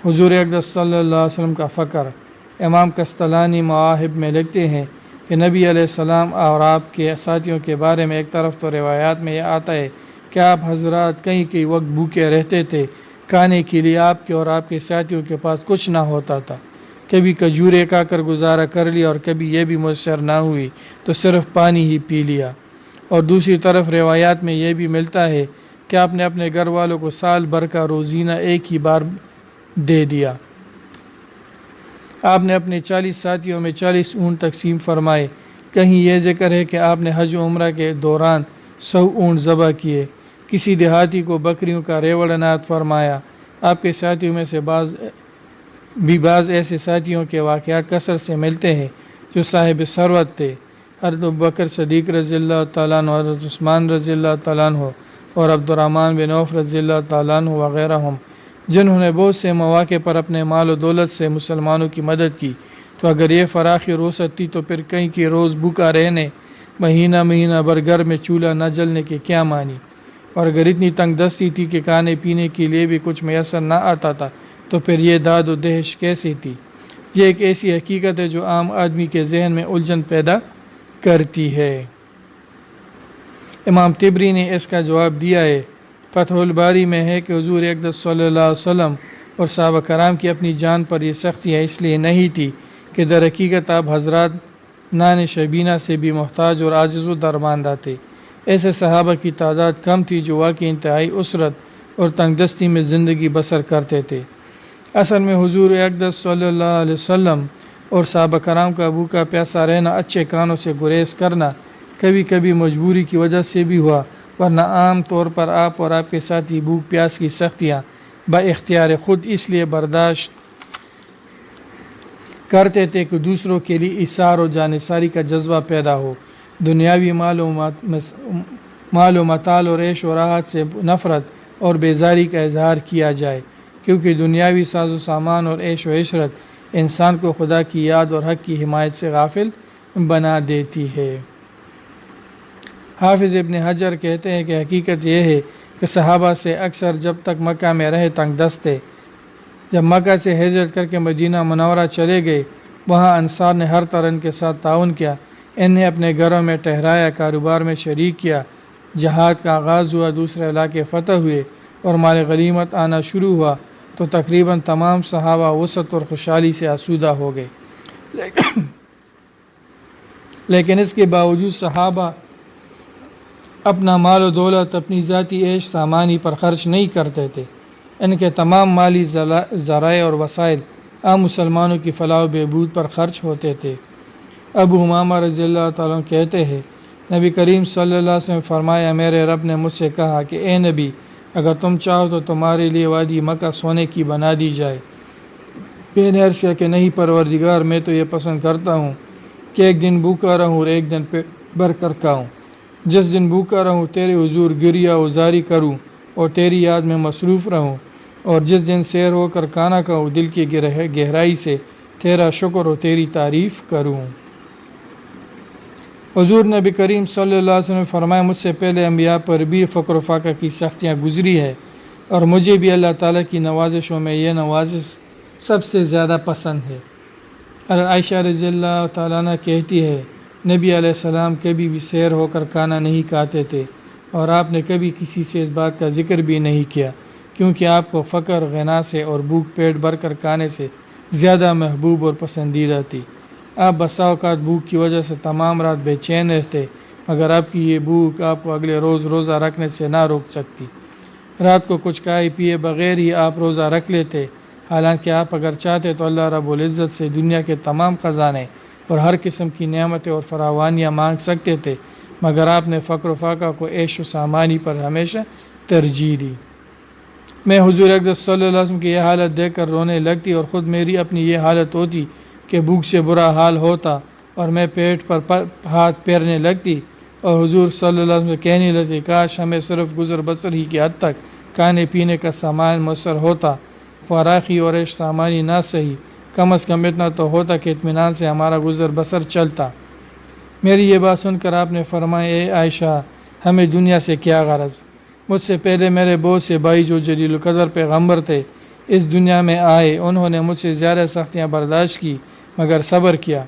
حضور اقدس صلی اللہ علیہ وسلم کا فقر امام قسطلانی مواہب میں لکھتے ہیں کہ نبی علیہ السلام اور آپ کے ساتھیوں کے بارے میں ایک طرف تو روایات میں یہ آتا ہے کہ آپ حضرات کئی وقت بھوکے رہتے تھے، کھانے کے لیے آپ کے اور آپ کے ساتھیوں کے پاس کچھ نہ ہوتا تھا، کبھی کھجورے کھا کر گزارا کر لیا اور کبھی یہ بھی میسر نہ ہوئی تو صرف پانی ہی پی لیا۔ اور دوسری طرف روایات میں یہ بھی ملتا ہے کہ آپ نے اپنے گھر والوں کو سال بھر کا روزینہ ایک ہی بار دے دیا۔ آپ نے اپنے 40 ساتھیوں میں 40 اونٹ تقسیم فرمائے۔ کہیں یہ ذکر ہے کہ آپ نے حج و عمرہ کے دوران 100 اونٹ ذبح کیے۔ کسی دیہاتی کو بکریوں کا ریوڑ عنایت فرمایا۔ آپ کے ساتھیوں میں سے بعض ایسے ساتھیوں کے واقعات کثرت سے ملتے ہیں جو صاحب ثروت تھے۔ حضرت ابوبکر صدیق رضی اللہ تعالیٰ عنہ، حضرت عثمان رضی اللہ تعالیٰ عنہ اور عبدالرحمن بن عوف رضی اللہ تعالیٰ عنہ وغیرہ ہم، جنہوں نے بہت سے مواقع پر اپنے مال و دولت سے مسلمانوں کی مدد کی، تو اگر یہ فراخی روست تھی تو پھر کہیں کی روز بھوکا رہنے، مہینہ بھر گھر میں چولہا نہ جلنے کے کیا معنی؟ اور اگر اتنی تنگ دستی تھی کہ کھانے پینے کے لیے بھی کچھ میسر نہ آتا تھا تو پھر یہ داد و دہش کیسی تھی؟ یہ ایک ایسی حقیقت ہے جو عام آدمی کے ذہن میں الجھن پیدا کرتی ہے۔ امام طبری نے اس کا جواب دیا ہے، فتح الباری میں ہے کہ حضور اقدس صلی اللہ علیہ وسلم اور صحابہ کرام کی اپنی جان پر یہ سختیاں اس لیے نہیں تھی کہ در حقیقت آپ حضرات نان شبینہ سے بھی محتاج اور عاجز و درماندہ تھے۔ ایسے صحابہ کی تعداد کم تھی جو واقعی انتہائی اسرت اور تنگ دستی میں زندگی بسر کرتے تھے۔ اصل میں حضور اقدس صلی اللہ علیہ وسلم اور صحابہ کرام کا بھوکا پیاسا رہنا، اچھے کانوں سے گریز کرنا کبھی کبھی مجبوری کی وجہ سے بھی ہوا، ورنہ عام طور پر آپ اور آپ کے ساتھی بھوک پیاس کی سختیاں با اختیار خود اس لیے برداشت کرتے تھے کہ دوسروں کے لیے ایثار و جانثاری کا جذبہ پیدا ہو، دنیاوی مال و متاع اور عیش و راحت سے نفرت اور بیزاری کا اظہار کیا جائے، کیونکہ دنیاوی ساز و سامان اور عیش و عشرت انسان کو خدا کی یاد اور حق کی حمایت سے غافل بنا دیتی ہے۔ حافظ ابن حجر کہتے ہیں کہ حقیقت یہ ہے کہ صحابہ سے اکثر جب تک مکہ میں رہے تنگ دست تھے۔ جب مکہ سے ہجرت کر کے مدینہ منورہ چلے گئے، وہاں انصار نے ہر طرح ان کے ساتھ تعاون کیا، انہیں اپنے گھروں میں ٹھہرایا، کاروبار میں شریک کیا، جہاد کا آغاز ہوا، دوسرے علاقے فتح ہوئے اور مال غنیمت آنا شروع ہوا تو تقریباً تمام صحابہ وسعت اور خوشحالی سے آسودہ ہو گئے۔ لیکن اس کے باوجود صحابہ اپنا مال و دولت اپنی ذاتی عیش سامانی پر خرچ نہیں کرتے تھے۔ ان کے تمام مالی ذرائع اور وسائل عام مسلمانوں کی فلاح و بہبود پر خرچ ہوتے تھے۔ ابو امامہ رضی اللہ تعالیٰ عنہ کہتے ہیں، نبی کریم صلی اللہ علیہ وسلم نے فرمایا، میرے رب نے مجھ سے کہا کہ اے نبی، اگر تم چاہو تو تمہارے لیے وادی مکہ سونے کی بنا دی جائے۔ میں نے عرض کیا کہ نہیں پروردگار، میں تو یہ پسند کرتا ہوں کہ ایک دن بھوکا رہوں اور ایک دن پیٹ بھر کر کھاؤں۔ جس دن بھوکا رہوں تیرے حضور گریہ وزاری کروں اور تیری یاد میں مصروف رہوں، اور جس دن سیر ہو کر کھانا کھاؤں دل کی گہرائی سے تیرا شکر اور تیری تعریف کروں۔ حضور نبی کریم صلی اللہ علیہ وسلم نے فرمایا، مجھ سے پہلے انبیاء پر بھی فقر و فاقہ کی سختیاں گزری ہے، اور مجھے بھی اللہ تعالیٰ کی نوازشوں میں یہ نوازش سب سے زیادہ پسند ہے۔ عائشہ رضی اللہ تعالیٰ عنہ کہتی ہے، نبی علیہ السلام کبھی بھی سیر ہو کر کھانا نہیں کھاتے تھے، اور آپ نے کبھی کسی سے اس بات کا ذکر بھی نہیں کیا، کیونکہ آپ کو فقر غنا سے اور بھوک پیٹ بھر کر کھانے سے زیادہ محبوب اور پسندیدہ تھی۔ آپ بسا اوقات بھوک کی وجہ سے تمام رات بے چین رہتے، مگر آپ کی یہ بھوک آپ کو اگلے روز روزہ رکھنے سے نہ روک سکتی۔ رات کو کچھ کھائے پیے بغیر ہی آپ روزہ رکھ لیتے، حالانکہ آپ اگر چاہتے تو اللہ رب العزت سے دنیا کے تمام خزانے اور ہر قسم کی نعمتیں اور فراوانیاں مانگ سکتے تھے، مگر آپ نے فقر و فاقہ کو عیش و سامانی پر ہمیشہ ترجیح دی۔ میں حضور اقدس صلی اللہ علیہ وسلم کی یہ حالت دیکھ کر رونے لگتی اور خود میری اپنی یہ حالت ہوتی کہ بھوک سے برا حال ہوتا اور میں پیٹ پر ہاتھ پھیرنے لگتی اور حضور صلی اللہ علیہ وسلم سے کہنے لگتی کاش ہمیں صرف گزر بسر ہی کی حد تک کھانے پینے کا سامان میسر ہوتا، فراخی اور عیش سامانی نہ صحیح، کم از کم اتنا تو ہوتا کہ اطمینان سے ہمارا گزر بسر چلتا۔ میری یہ بات سن کر آپ نے فرمایا اے عائشہ ہمیں دنیا سے کیا غرض؟ مجھ سے پہلے میرے بہت سے بھائی جو جلیل القدر پیغمبر تھے اس دنیا میں آئے، انہوں نے مجھ سے زیادہ سختیاں برداشت کی مگر صبر کیا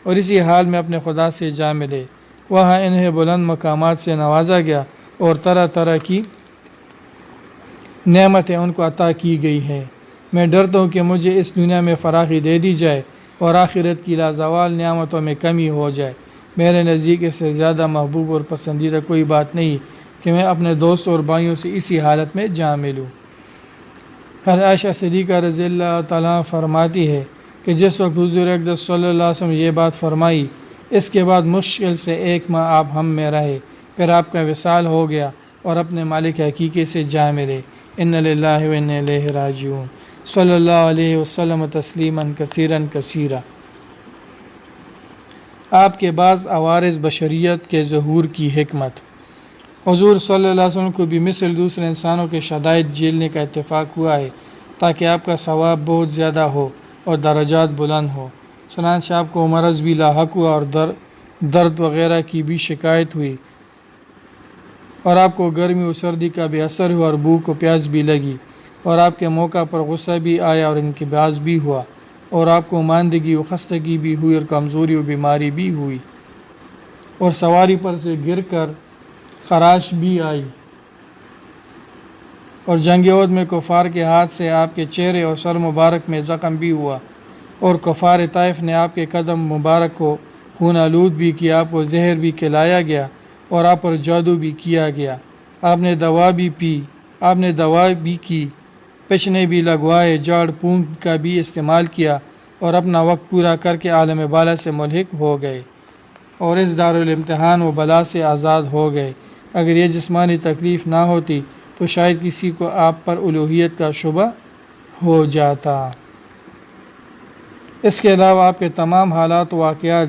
اور اسی حال میں اپنے خدا سے جا ملے، وہاں انہیں بلند مقامات سے نوازا گیا اور طرح طرح کی نعمتیں ان کو عطا کی گئی ہیں۔ میں ڈرتا ہوں کہ مجھے اس دنیا میں فراخی دے دی جائے اور آخرت کی لازوال نعمتوں میں کمی ہو جائے۔ میرے نزدیک اس سے زیادہ محبوب اور پسندیدہ کوئی بات نہیں کہ میں اپنے دوستوں اور بھائیوں سے اسی حالت میں جا ملوں۔ عائشہ صدیقہ رضی اللہ تعالیٰ فرماتی ہے کہ جس وقت حضور اقدس صلی اللہ علیہ وسلم یہ بات فرمائی اس کے بعد مشکل سے 1 ماہ آپ ہم میں رہے، پھر آپ کا وصال ہو گیا اور اپنے مالک حقیقی سے جا ملے۔ ان للہ و انا الیہ راجعون۔ صلی اللہ علیہ وسلم تسلیما کثیرا کثیرا۔ آپ کے بعض عوارض بشریت کے ظہور کی حکمت۔ حضور صلی اللہ علیہ وسلم کو بھی مثل دوسرے انسانوں کے شدائد جھیلنے کا اتفاق ہوا ہے تاکہ آپ کا ثواب بہت زیادہ ہو اور درجات بلند ہو۔ چنانچہ آپ کو مرض بھی لاحق ہوا اور درد وغیرہ کی بھی شکایت ہوئی اور آپ کو گرمی و سردی کا بھی اثر ہوا اور بھوک و پیاس بھی لگی اور آپ کے موقع پر غصہ بھی آیا اور انقباض بھی ہوا اور آپ کو ماندگی و خستگی بھی ہوئی اور کمزوری و بیماری بھی ہوئی اور سواری پر سے گر کر خراش بھی آئی اور جنگ احد میں کفار کے ہاتھ سے آپ کے چہرے اور سر مبارک میں زخم بھی ہوا اور کفار طائف نے آپ کے قدم مبارک کو خون آلود بھی کیا، آپ کو زہر بھی کھلایا گیا اور آپ پر جادو بھی کیا گیا۔ آپ نے دوا بھی کی، پچنے بھی لگوائے، جاڑ پونگ کا بھی استعمال کیا اور اپنا وقت پورا کر کے عالم بالا سے ملحق ہو گئے اور اس دارالامتحان و بلا سے آزاد ہو گئے۔ اگر یہ جسمانی تکلیف نہ ہوتی تو شاید کسی کو آپ پر الوہیت کا شبہ ہو جاتا۔ اس کے علاوہ آپ کے تمام حالات و واقعات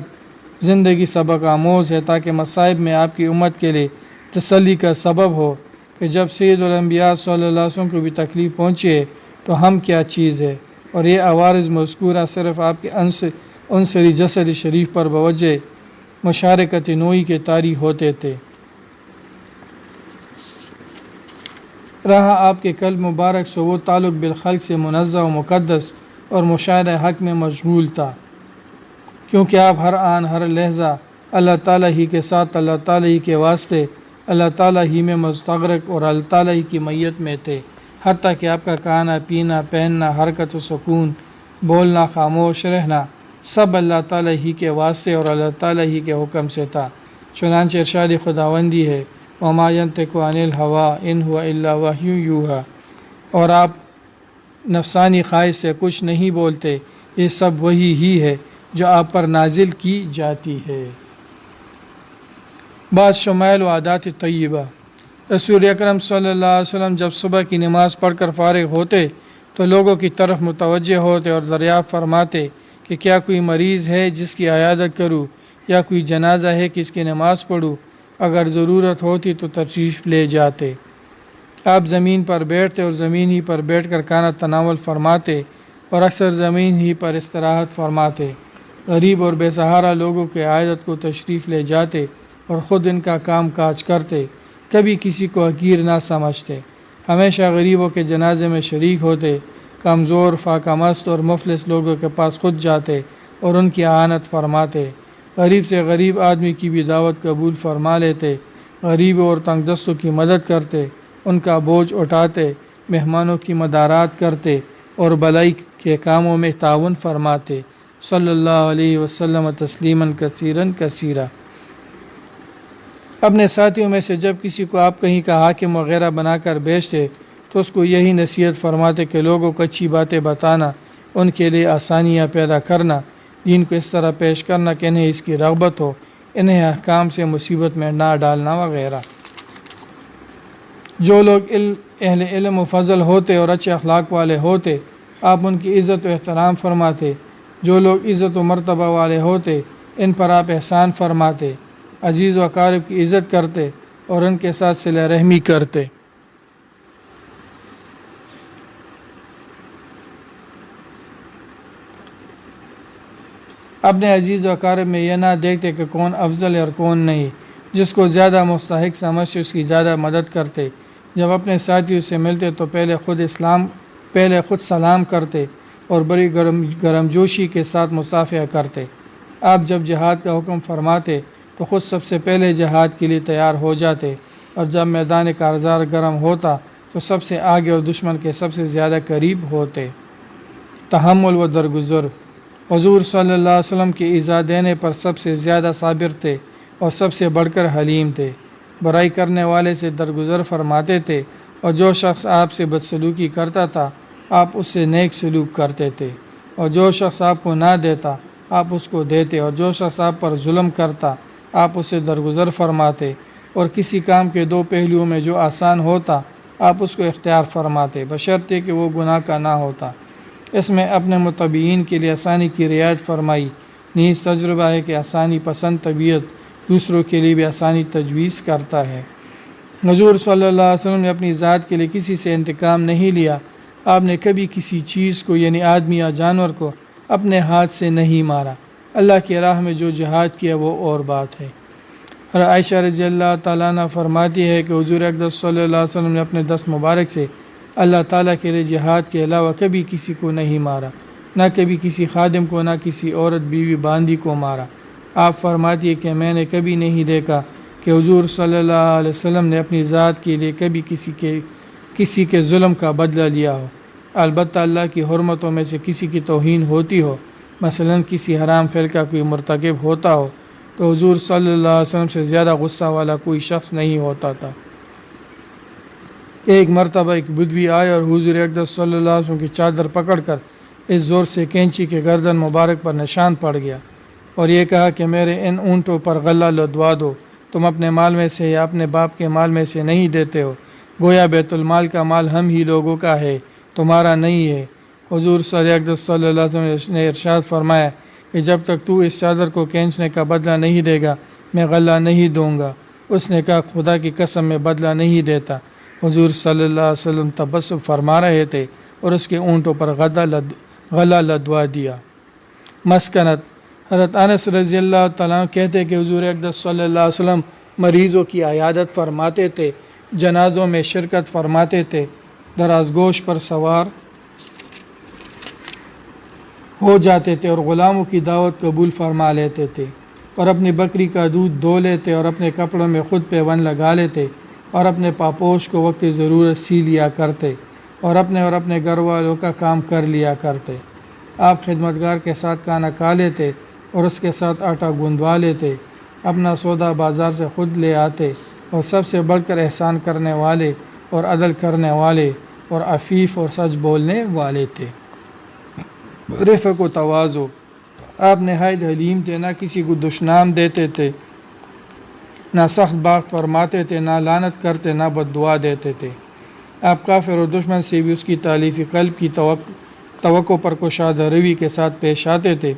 زندگی سبق آموز ہے تاکہ مصائب میں آپ کی امت کے لیے تسلی کا سبب ہو کہ جب سید الانبیاء صلی اللہ علیہ وسلم کو بھی تکلیف پہنچے تو ہم کیا چیز ہے۔ اور یہ عوارض مذکورہ صرف آپ کے عنصری جسد شریف پر بوجہ مشارکت نوعی کے طاری ہوتے تھے۔ رہا آپ کے قلب مبارک سے وہ تعلق بالخلق سے منزہ و مقدس اور مشاہدہ حق میں مشغول تھا، کیونکہ آپ ہر آن ہر لحظہ اللہ تعالیٰ ہی کے ساتھ، اللہ تعالیٰ ہی کے واسطے، اللہ تعالیٰ ہی میں مستغرق اور اللہ تعالیٰ ہی کی معیت میں تھے، حتیٰ کہ آپ کا کھانا پینا، پہننا، حرکت و سکون، بولنا، خاموش رہنا سب اللہ تعالیٰ ہی کے واسطے اور اللہ تعالیٰ ہی کے حکم سے تھا۔ چنانچہ ارشاد خداوندی ہے وما ینطق عن الہوی ان هو الا وحی یوحی، اور آپ نفسانی خواہش سے کچھ نہیں بولتے، یہ سب وحی ہی ہے جو آپ پر نازل کی جاتی ہے۔ بعض شمائل و عادات طیبہ۔ رسول اکرم صلی اللہ علیہ وسلم جب صبح کی نماز پڑھ کر فارغ ہوتے تو لوگوں کی طرف متوجہ ہوتے اور دریافت فرماتے کہ کیا کوئی مریض ہے جس کی عیادت کروں یا کوئی جنازہ ہے کہ اس کی نماز پڑھوں؟ اگر ضرورت ہوتی تو تشریف لے جاتے۔ آپ زمین پر بیٹھتے اور زمین ہی پر بیٹھ کر کھانا تناول فرماتے اور اکثر زمین ہی پر استراحت فرماتے۔ غریب اور بے سہارا لوگوں کے عیادت کو تشریف لے جاتے اور خود ان کا کام کاج کرتے، کبھی کسی کو حقیر نہ سمجھتے، ہمیشہ غریبوں کے جنازے میں شریک ہوتے، کمزور، فاقہ مست اور مفلس لوگوں کے پاس خود جاتے اور ان کی اعانت فرماتے، غریب سے غریب آدمی کی بھی دعوت قبول فرما لیتے، غریبوں اور تنگ دستوں کی مدد کرتے، ان کا بوجھ اٹھاتے، مہمانوں کی مدارات کرتے اور بلائی کے کاموں میں تعاون فرماتے۔ صلی اللہ علیہ وسلم تسلیما کثیرا کثیرا۔ اپنے ساتھیوں میں سے جب کسی کو آپ کہیں کا حاکم وغیرہ بنا کر بھیجتے تو اس کو یہی نصیحت فرماتے کہ لوگوں کو اچھی باتیں بتانا، ان کے لیے آسانیاں پیدا کرنا، دین کو اس طرح پیش کرنا کہ انہیں اس کی رغبت ہو، انہیں احکام سے مصیبت میں نہ ڈالنا وغیرہ۔ جو لوگ اہل علم و فضل ہوتے اور اچھے اخلاق والے ہوتے آپ ان کی عزت و احترام فرماتے، جو لوگ عزت و مرتبہ والے ہوتے ان پر آپ احسان فرماتے، عزیز و اقارب کی عزت کرتے اور ان کے ساتھ صلہ رحمی کرتے۔ اپنے عزیز و اقارب میں یہ نہ دیکھتے کہ کون افضل ہے اور کون نہیں، جس کو زیادہ مستحق سمجھتے اس کی زیادہ مدد کرتے، جب اپنے ساتھیوں سے ملتے تو پہلے خود سلام کرتے اور بڑی گرم جوشی کے ساتھ مصافحہ کرتے۔ آپ جب جہاد کا حکم فرماتے تو خود سب سے پہلے جہاد کے لیے تیار ہو جاتے، اور جب میدان کارزار گرم ہوتا تو سب سے آگے اور دشمن کے سب سے زیادہ قریب ہوتے۔ تحمل و درگزر، حضور صلی اللہ علیہ وسلم کے ایذا دینے پر سب سے زیادہ صابر تھے اور سب سے بڑھ کر حلیم تھے، برائی کرنے والے سے درگزر فرماتے تھے، اور جو شخص آپ سے بدسلوکی کرتا تھا آپ اس سے نیک سلوک کرتے تھے، اور جو شخص آپ کو نہ دیتا آپ اس کو دیتے، اور جو شخص آپ پر ظلم کرتا آپ اسے درگزر فرماتے، اور کسی کام کے دو پہلوؤں میں جو آسان ہوتا آپ اس کو اختیار فرماتے، بشرطے کہ وہ گناہ کا نہ ہوتا۔ اس میں اپنے متبعین کے لیے آسانی کی رعایت فرمائی، نیز تجربہ ہے کہ آسانی پسند طبیعت دوسروں کے لیے بھی آسانی تجویز کرتا ہے۔ حضور صلی اللہ علیہ وسلم نے اپنی ذات کے لیے کسی سے انتقام نہیں لیا، آپ نے کبھی کسی چیز کو یعنی آدمی یا جانور کو اپنے ہاتھ سے نہیں مارا، اللہ کی راہ میں جو جہاد کیا وہ اور بات ہے۔ اور عائشہ رضی اللہ تعالیٰ عنہ فرماتی ہے کہ حضور اقدس صلی اللہ علیہ وسلم نے اپنے دست مبارک سے اللہ تعالیٰ کے لیے جہاد کے علاوہ کبھی کسی کو نہیں مارا، نہ کبھی کسی خادم کو، نہ کسی عورت بیوی باندی کو مارا۔ آپ فرماتی ہے کہ میں نے کبھی نہیں دیکھا کہ حضور صلی اللہ علیہ وسلم نے اپنی ذات کے لیے کبھی کسی کے ظلم کا بدلہ لیا ہو، البتہ اللہ کی حرمتوں میں سے کسی کی توہین ہوتی ہو، مثلا کسی حرام فعل کا کوئی مرتکب ہوتا ہو تو حضور صلی اللہ علیہ وسلم سے زیادہ غصہ والا کوئی شخص نہیں ہوتا تھا۔ ایک مرتبہ ایک بدوی آئے اور حضور اقدس صلی اللہ علیہ وسلم کی چادر پکڑ کر اس زور سے کینچی کے گردن مبارک پر نشان پڑ گیا اور یہ کہا کہ میرے ان اونٹوں پر غلہ لدوا دو، تم اپنے مال میں سے یا اپنے باپ کے مال میں سے نہیں دیتے ہو، گویا بیت المال کا مال ہم ہی لوگوں کا ہے، تمہارا نہیں ہے۔ حضور صلی اللہ علیہ وسلم نے ارشاد فرمایا کہ جب تک تو اس چادر کو کھینچنے کا بدلہ نہیں دے گا میں غلہ نہیں دوں گا۔ اس نے کہا خدا کی قسم میں بدلہ نہیں دیتا۔ حضور صلی اللہ علیہ وسلم تبسم فرما رہے تھے اور اس کے اونٹوں پر غلہ لدوا دیا۔ مسکنت، حضرت انس رضی اللہ تعالیٰ کہتے کہ حضور اقدس صلی اللہ علیہ وسلم مریضوں کی عیادت فرماتے تھے، جنازوں میں شرکت فرماتے تھے، دراز گوش پر سوار ہو جاتے تھے اور غلاموں کی دعوت قبول فرما لیتے تھے، اور اپنی بکری کا دودھ دھو لیتے اور اپنے کپڑوں میں خود پیوند لگا لیتے اور اپنے پاپوش کو وقت ضرورت سی لیا کرتے اور اپنے گھر والوں کا کام کر لیا کرتے۔ آپ خدمتگار کے ساتھ کھانا کھا لیتے اور اس کے ساتھ آٹا گوندوا لیتے، اپنا سودا بازار سے خود لے آتے، اور سب سے بڑھ کر احسان کرنے والے اور عدل کرنے والے اور عفیف اور سچ بولنے والے تھے۔ رفق و تواضع، آپ نہایت حلیم تھے، نہ کسی کو دشنام دیتے تھے، نہ سخت بات فرماتے تھے، نہ لعنت کرتے، نہ بد دعا دیتے تھے۔ آپ کافر اور دشمن سے بھی اس کی تالیف قلب کی توقع پر کشادہ روی کے ساتھ پیش آتے تھے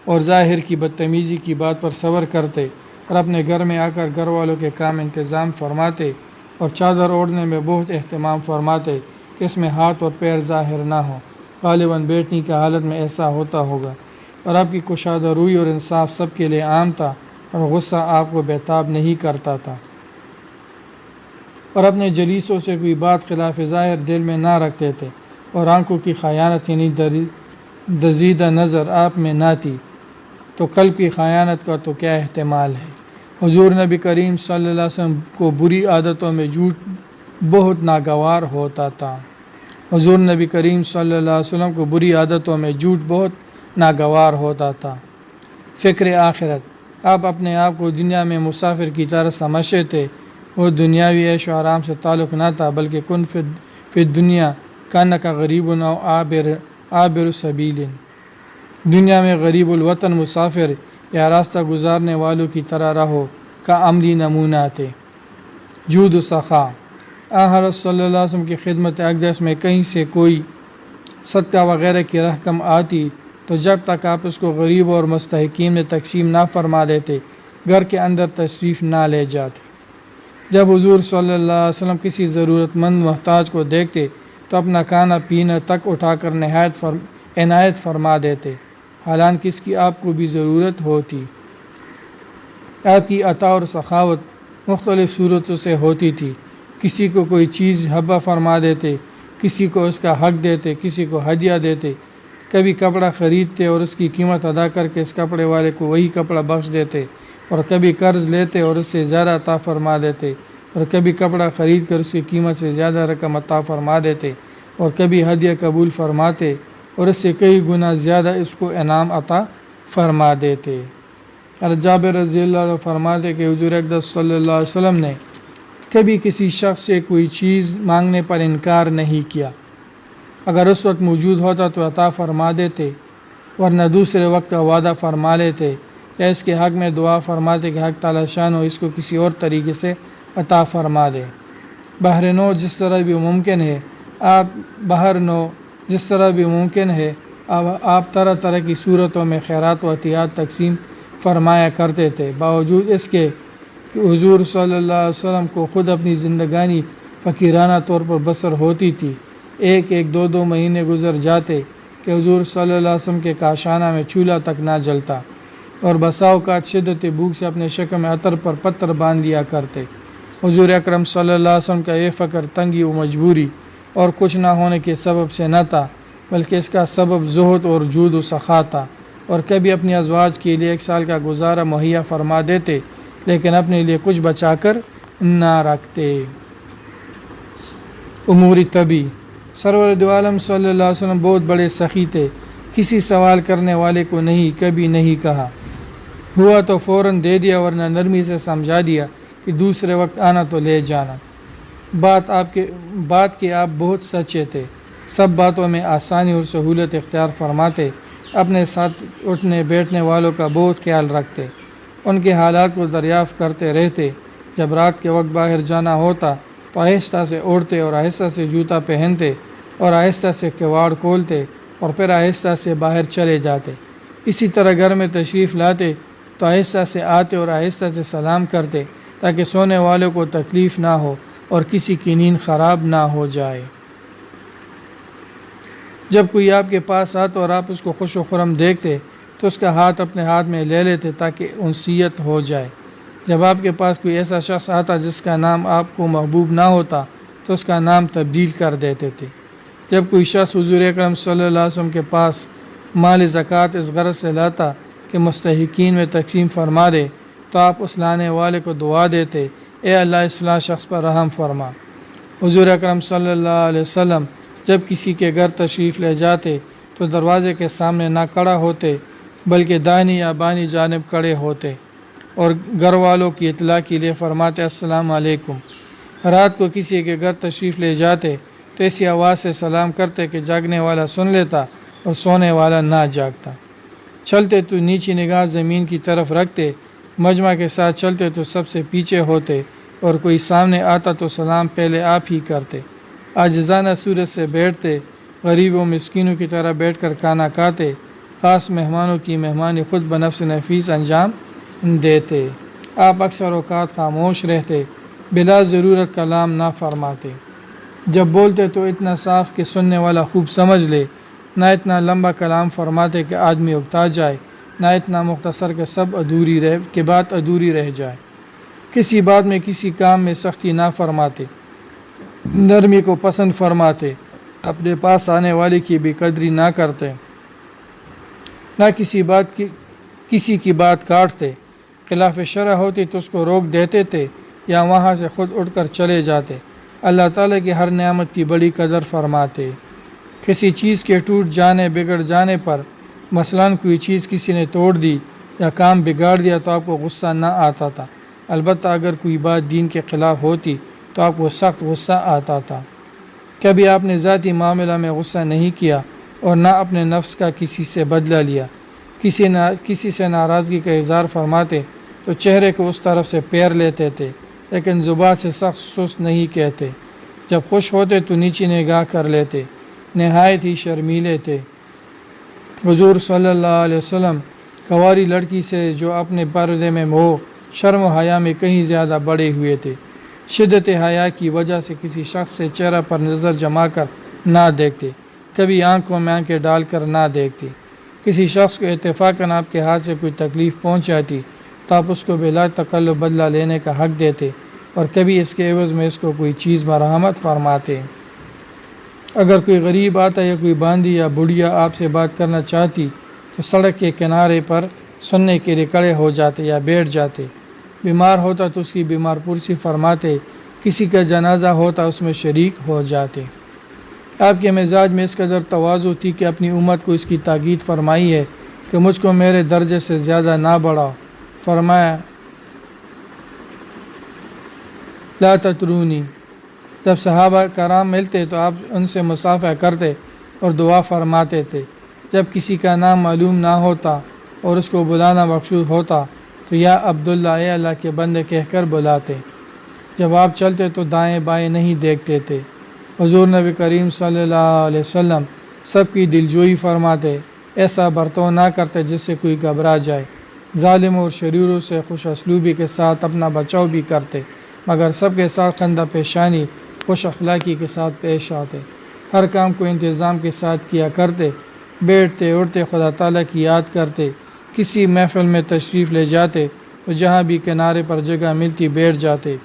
اور ظاہر کی بدتمیزی کی بات پر صبر کرتے اور اپنے گھر میں آ کر گھر والوں کے کام انتظام فرماتے اور چادر اوڑھنے میں بہت اہتمام فرماتے کہ اس میں ہاتھ اور پیر ظاہر نہ ہوں۔ غالباً بیٹھنے کی حالت میں ایسا ہوتا ہوگا، اور آپ کی کشادہ روی اور انصاف سب کے لیے عام تھا اور غصہ آپ کو بےتاب نہیں کرتا تھا، اور اپنے جلیسوں سے کوئی بات خلاف ظاہر دل میں نہ رکھتے تھے، اور آنکھوں کی خیانت یعنی دزیدہ نظر آپ میں نہ تھی، تو قلب کی خیانت کا تو کیا احتمال ہے۔ حضور نبی کریم صلی اللہ علیہ وسلم کو بری عادتوں میں جھوٹ بہت ناگوار ہوتا تھا۔ حضور نبی کریم صلی اللہ علیہ وسلم کو بری عادتوں میں جھوٹ بہت ناگوار ہوتا تھا۔ فکر آخرت، آپ اپنے آپ کو دنیا میں مسافر کی طرح سمجھتے تھے، وہ دنیاوی عیش و آرام سے تعلق نہ تھا، بلکہ کن فی الدنیا کانک غریب او عابر سبیل۔ دنیا میں غریب الوطن مسافر یا راستہ گزارنے والوں کی طرح رہو کا عملی نمونہ تھے۔ جود و سخا، حضرت صلی اللہ علیہ وسلم کی خدمت اقدس میں کہیں سے کوئی صدقہ وغیرہ کی رقم آتی تو جب تک آپ اس کو غریب اور مستحقین میں تقسیم نہ فرما دیتے گھر کے اندر تشریف نہ لے جاتے۔ جب حضور صلی اللہ علیہ وسلم کسی ضرورت مند محتاج کو دیکھتے تو اپنا کھانا پینا تک اٹھا کر عنایت فرما دیتے، حالانکہ اس کی آپ کو بھی ضرورت ہوتی۔ آپ کی عطا اور سخاوت مختلف صورتوں سے ہوتی تھی۔ کسی کو کوئی چیز ہبہ فرما دیتے، کسی کو اس کا حق دیتے، کسی کو ہدیہ دیتے، کبھی کپڑا خریدتے اور اس کی قیمت ادا کر کے اس کپڑے والے کو وہی کپڑا بخش دیتے، اور کبھی قرض لیتے اور اس سے زیادہ عطا فرما دیتے، اور کبھی کپڑا خرید کر اس کی قیمت سے زیادہ رقم عطا فرما دیتے، اور کبھی ہدیہ قبول فرماتے اور اس سے کئی گنا زیادہ اس کو انعام عطا فرما دیتے۔ جابر رضی اللہ عنہ فرماتے کہ حضور اقدس صلی اللہ علیہ وسلم نے کبھی کسی شخص سے کوئی چیز مانگنے پر انکار نہیں کیا، اگر اس وقت موجود ہوتا تو عطا فرما دیتے، ورنہ دوسرے وقت کا وعدہ فرما لیتے، یا اس کے حق میں دعا فرماتے کہ حق تعالی شان ہو اس کو کسی اور طریقے سے عطا فرما دے۔ بہر نو جس طرح بھی ممکن ہے آپ طرح طرح کی صورتوں میں خیرات و عطیات تقسیم فرمایا کرتے تھے، باوجود اس کے کہ حضور صلی اللہ علیہ وسلم کو خود اپنی زندگانی فقیرانہ طور پر بسر ہوتی تھی۔ ایک دو مہینے گزر جاتے کہ حضور صلی اللہ علیہ وسلم کے کاشانہ میں چولہا تک نہ جلتا، اور بسا اوقات شدت بھوک سے اپنے شکم میں عطر پر پتھر باندھ لیا کرتے۔ حضور اکرم صلی اللہ علیہ وسلم کا یہ فقر تنگی و مجبوری اور کچھ نہ ہونے کے سبب سے نہ تھا، بلکہ اس کا سبب زہد اور جود و سخا تھا، اور کبھی اپنی ازواج کے لیے 1 سال کا گزارا مہیا فرما دیتے لیکن اپنے لیے کچھ بچا کر نہ رکھتے۔ امور طبی، سرور دو عالم صلی اللہ علیہ وسلم بہت بڑے سخی تھے، کسی سوال کرنے والے کو کبھی نہیں کہا، ہوا تو فوراً دے دیا، ورنہ نرمی سے سمجھا دیا کہ دوسرے وقت آنا تو لے جانا۔ بات کے آپ بہت سچے تھے، سب باتوں میں آسانی اور سہولت اختیار فرماتے، اپنے ساتھ اٹھنے بیٹھنے والوں کا بہت خیال رکھتے، ان کے حالات کو دریافت کرتے رہتے۔ جب رات کے وقت باہر جانا ہوتا تو آہستہ سے اڑتے اور آہستہ سے جوتا پہنتے اور آہستہ سے کواڑ کھولتے اور پھر آہستہ سے باہر چلے جاتے۔ اسی طرح گھر میں تشریف لاتے تو آہستہ سے آتے اور آہستہ سے سلام کرتے تاکہ سونے والوں کو تکلیف نہ ہو اور کسی کی نیند خراب نہ ہو جائے۔ جب کوئی آپ کے پاس آتا اور آپ اس کو خوش و خرم دیکھتے تو اس کا ہاتھ اپنے ہاتھ میں لے لیتے تاکہ انسیت ہو جائے۔ جب آپ کے پاس کوئی ایسا شخص آتا جس کا نام آپ کو محبوب نہ ہوتا تو اس کا نام تبدیل کر دیتے تھے۔ جب کوئی شخص حضور اکرم صلی اللہ علیہ وسلم کے پاس مال زکوٰۃ اس غرض سے لاتا کہ مستحقین میں تقسیم فرما دے تو آپ اس لانے والے کو دعا دیتے، اے اللہ اس فلاں شخص پر رحم فرما۔ حضور اکرم صلی اللہ علیہ وسلم جب کسی کے گھر تشریف لے جاتے تو دروازے کے سامنے نہ کھڑا ہوتے بلکہ دائنی یا بائیں جانب کھڑے ہوتے اور گھر والوں کی اطلاع کے لیے فرماتے السلام علیکم۔ رات کو کسی کے گھر تشریف لے جاتے تو ایسی آواز سے سلام کرتے کہ جاگنے والا سن لیتا اور سونے والا نہ جاگتا۔ چلتے تو نیچی نگاہ زمین کی طرف رکھتے، مجمع کے ساتھ چلتے تو سب سے پیچھے ہوتے، اور کوئی سامنے آتا تو سلام پہلے آپ ہی کرتے۔ عاجزانہ صورت سے بیٹھتے، غریبوں مسکینوں کی طرح بیٹھ کر کھانا کھاتے، خاص مہمانوں کی مہمانی خود بنفس نفیس انجام دیتے۔ آپ اکثر اوقات خاموش رہتے، بلا ضرورت کلام نہ فرماتے۔ جب بولتے تو اتنا صاف کہ سننے والا خوب سمجھ لے، نہ اتنا لمبا کلام فرماتے کہ آدمی اکتا جائے، نہ اتنا مختصر کہ بات ادھوری رہ جائے۔ کسی بات میں کسی کام میں سختی نہ فرماتے، نرمی کو پسند فرماتے، اپنے پاس آنے والے کی بے قدری نہ کرتے، نہ کسی کی بات کاٹتے، خلاف شرع ہوتی تو اس کو روک دیتے تھے یا وہاں سے خود اٹھ کر چلے جاتے۔ اللہ تعالیٰ کی ہر نعمت کی بڑی قدر فرماتے۔ کسی چیز کے ٹوٹ جانے بگڑ جانے پر، مثلاً کوئی چیز کسی نے توڑ دی یا کام بگاڑ دیا تو آپ کو غصہ نہ آتا تھا، البتہ اگر کوئی بات دین کے خلاف ہوتی تو آپ کو سخت غصہ آتا تھا۔ کبھی آپ نے ذاتی معاملہ میں غصہ نہیں کیا اور نہ اپنے نفس کا کسی سے بدلہ لیا۔ کسی سے ناراضگی کا اظہار فرماتے تو چہرے کو اس طرف سے پیر لیتے تھے، لیکن زبان سے سخت سست نہیں کہتے۔ جب خوش ہوتے تو نیچی نگاہ کر لیتے، نہایت ہی شرمیلے تھے۔ حضور صلی اللہ علیہ وسلم کنواری لڑکی سے جو اپنے پردے میں ہو، شرم و حیا میں کہیں زیادہ بڑے ہوئے تھے۔ شدت حیا کی وجہ سے کسی شخص سے چہرہ پر نظر جما کر نہ دیکھتے، کبھی آنکھوں میں آنکھیں ڈال کر نہ دیکھتے۔ کسی شخص کو اتفاقاً آپ کے ہاتھ سے کوئی تکلیف پہنچ جاتی تو آپ اس کو بلا تکلف بدلہ لینے کا حق دیتے، اور کبھی اس کے عوض میں اس کو کوئی چیز مرحمت فرماتے۔ اگر کوئی غریب آتا یا کوئی باندھی یا بڑھیا آپ سے بات کرنا چاہتی تو سڑک کے کنارے پر سننے کے لیے کھڑے ہو جاتے یا بیٹھ جاتے۔ بیمار ہوتا تو اس کی بیمار پرسی فرماتے، کسی کا جنازہ ہوتا اس میں شریک ہو جاتے۔ آپ کے مزاج میں اس قدر تواضع تھی کہ اپنی امت کو اس کی تاکید فرمائی ہے کہ مجھ کو میرے درجے سے زیادہ نہ بڑھاؤ۔ فرمایا لا تطرونی۔ جب صحابہ کرام ملتے تو آپ ان سے مصافحہ کرتے اور دعا فرماتے تھے۔ جب کسی کا نام معلوم نہ ہوتا اور اس کو بلانا مقصود ہوتا تو یا عبداللہ، اے اللہ کے بندے کہہ کر بلاتے۔ جب آپ چلتے تو دائیں بائیں نہیں دیکھتے تھے۔ حضور نبی کریم صلی اللہ علیہ وسلم سب کی دلجوئی فرماتے، ایسا برتاؤ نہ کرتے جس سے کوئی گھبرا جائے۔ ظالموں اور شریروں سے خوش اسلوبی کے ساتھ اپنا بچاؤ بھی کرتے، مگر سب کے ساتھ خندہ پیشانی خوش اخلاقی کے ساتھ پیش آتے۔ ہر کام کو انتظام کے ساتھ کیا کرتے، بیٹھتے اٹھتے خدا تعالیٰ کی یاد کرتے۔ کسی محفل میں تشریف لے جاتے تو جہاں بھی کنارے پر جگہ ملتی بیٹھ جاتے۔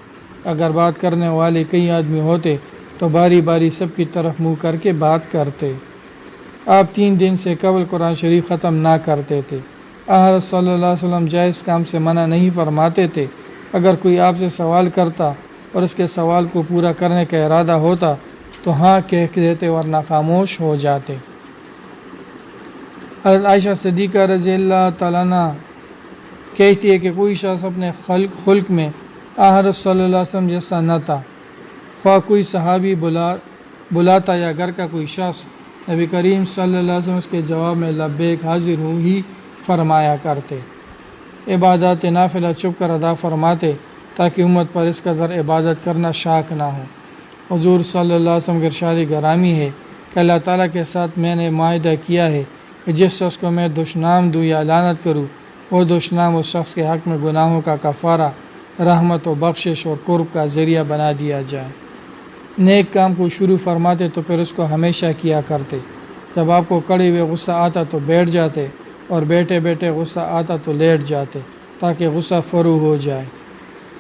اگر بات کرنے والے کئی آدمی ہوتے تو باری باری سب کی طرف منہ کر کے بات کرتے۔ آپ 3 دن سے قبل قرآن شریف ختم نہ کرتے تھے۔ حضرت صلی اللہ علیہ وسلم جائز کام سے منع نہیں فرماتے تھے۔ اگر کوئی آپ سے سوال کرتا اور اس کے سوال کو پورا کرنے کا ارادہ ہوتا تو ہاں کہہ دیتے ورنہ خاموش ہو جاتے۔ حضرت عائشہ صدیقہ رضی اللہ تعالیٰ عنہ کہتی ہے کہ کوئی شخص اپنے خلق میں حضرت صلی اللہ علیہ وسلم جیسا نہ تھا۔ خواہ کوئی صحابی بلاتا یا گھر کا کوئی شخص، نبی کریم صلی اللہ علیہ وسلم اس کے جواب میں لبیک حاضر ہوں ہی فرمایا کرتے۔ عبادات نافلہ چھپ کر ادا فرماتے تاکہ امت پر اس قدر عبادت کرنا شاق نہ ہو۔ حضور صلی اللہ علیہ وسلم کی ارشاد گرامی ہے کہ اللہ تعالیٰ کے ساتھ میں نے معاہدہ کیا ہے کہ جس شخص کو میں دشنام دوں یا لعنت کروں، وہ دشنام اس شخص کے حق میں گناہوں کا کفارہ، رحمت و بخشش اور قرب کا ذریعہ بنا دیا جائے۔ نیک کام کو شروع فرماتے تو پھر اس کو ہمیشہ کیا کرتے۔ جب آپ کو کڑے ہوئے غصہ آتا تو بیٹھ جاتے، اور بیٹھے بیٹھے غصہ آتا تو لیٹ جاتے تاکہ غصہ فرو ہو جائے۔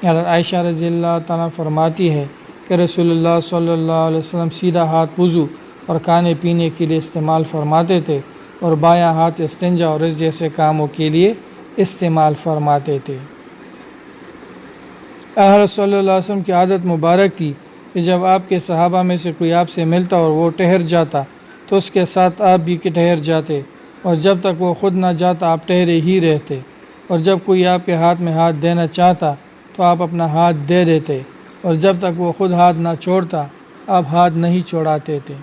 حضرت عائشہ رضی اللہ تعالیٰ فرماتی ہے کہ رسول اللہ صلی اللہ علیہ وسلم سیدھا ہاتھ وضو اور کھانے پینے کے لیے استعمال فرماتے تھے، اور بایاں ہاتھ استنجا اور اس جیسے کاموں کے لیے استعمال فرماتے تھے۔ حضرت صلی اللہ علیہ وسلم کی عادت مبارک تھی کہ جب آپ کے صحابہ میں سے کوئی آپ سے ملتا اور وہ ٹھہر جاتا تو اس کے ساتھ آپ بھی ٹھہر جاتے، اور جب تک وہ خود نہ جاتا آپ ٹھہرے ہی رہتے، اور جب کوئی آپ کے ہاتھ میں ہاتھ دینا چاہتا تو آپ اپنا ہاتھ دے دیتے، اور جب تک وہ خود ہاتھ نہ چھوڑتا آپ ہاتھ نہیں چھوڑاتے تھے۔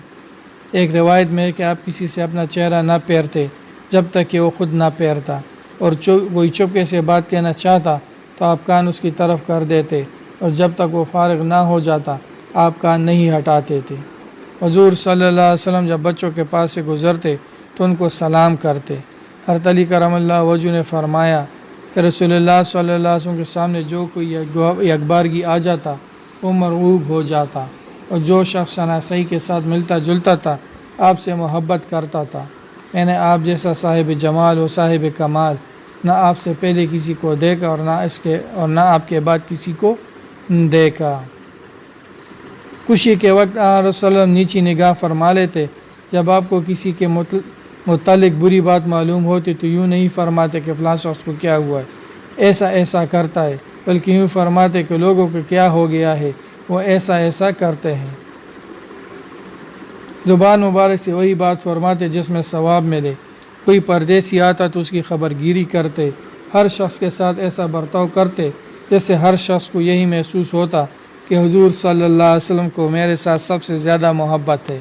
ایک روایت میں ہے کہ آپ کسی سے اپنا چہرہ نہ پھیرتے جب تک کہ وہ خود نہ پھیرتا، اور کوئی چپکے سے بات کہنا چاہتا تو آپ کان اس کی طرف کر دیتے، اور جب تک وہ فارغ نہ ہو جاتا آپ کان نہیں ہٹاتے تھے۔ حضور صلی اللہ علیہ وسلم جب بچوں کے پاس سے گزرتے تو ان کو سلام کرتے۔ حضرت علی کرم اللہ وجہ نے فرمایا کہ رسول اللہ صلی اللہ علیہ وسلم کے سامنے جو کوئی یکبارگی آ جاتا وہ مرغوب ہو جاتا، اور جو شخص شناسائی کے ساتھ ملتا جلتا تھا آپ سے محبت کرتا تھا۔ میں نے آپ جیسا صاحب جمال و صاحب کمال نہ آپ سے پہلے کسی کو دیکھا اور نہ آپ کے بعد کسی کو دیکھا۔ خوشی کے وقت رسول اللہ صلی اللہ علیہ وسلم نیچی نگاہ فرما لیتے۔ جب آپ کو کسی کے متعلق بری بات معلوم ہوتی تو یوں نہیں فرماتے کہ فلاں شخص کو کیا ہوا ہے، ایسا کرتا ہے، بلکہ یوں فرماتے کہ لوگوں کو کیا ہو گیا ہے، وہ ایسا کرتے ہیں۔ زبان مبارک سے وہی بات فرماتے جس میں ثواب ملے۔ کوئی پردیسی آتا تو اس کی خبر گیری کرتے، ہر شخص کے ساتھ ایسا برتاؤ کرتے جیسے ہر شخص کو یہی محسوس ہوتا کہ حضور صلی اللہ علیہ وسلم کو میرے ساتھ سب سے زیادہ محبت ہے۔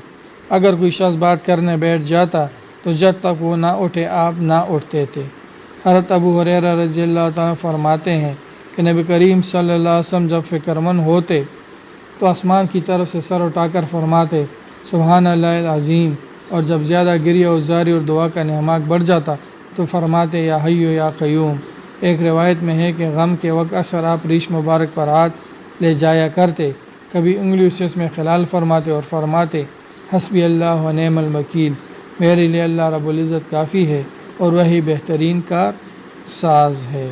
اگر کوئی شخص بات کرنے بیٹھ جاتا تو تو جب تک وہ نہ اٹھے آپ نہ اٹھتے تھے۔ حضرت ابو ہریرہ رضی اللہ تعالیٰ فرماتے ہیں کہ نبی کریم صلی اللہ علیہ وسلم جب فکر مند ہوتے تو آسمان کی طرف سے سر اٹھا کر فرماتے سبحان اللہ العظیم، اور جب زیادہ گریہ اور زاری اور دعا کا انہماک بڑھ جاتا تو فرماتے یا حیو یا قیوم۔ ایک روایت میں ہے کہ غم کے وقت اکثر آپ ریش مبارک پر ہاتھ لے جایا کرتے، کبھی انگلیوں سے اس میں خلال فرماتے اور فرماتے حسبی اللہ و نعم الوکیل، میرے لیے اللہ رب العزت کافی ہے اور وہی بہترین کار ساز ہے۔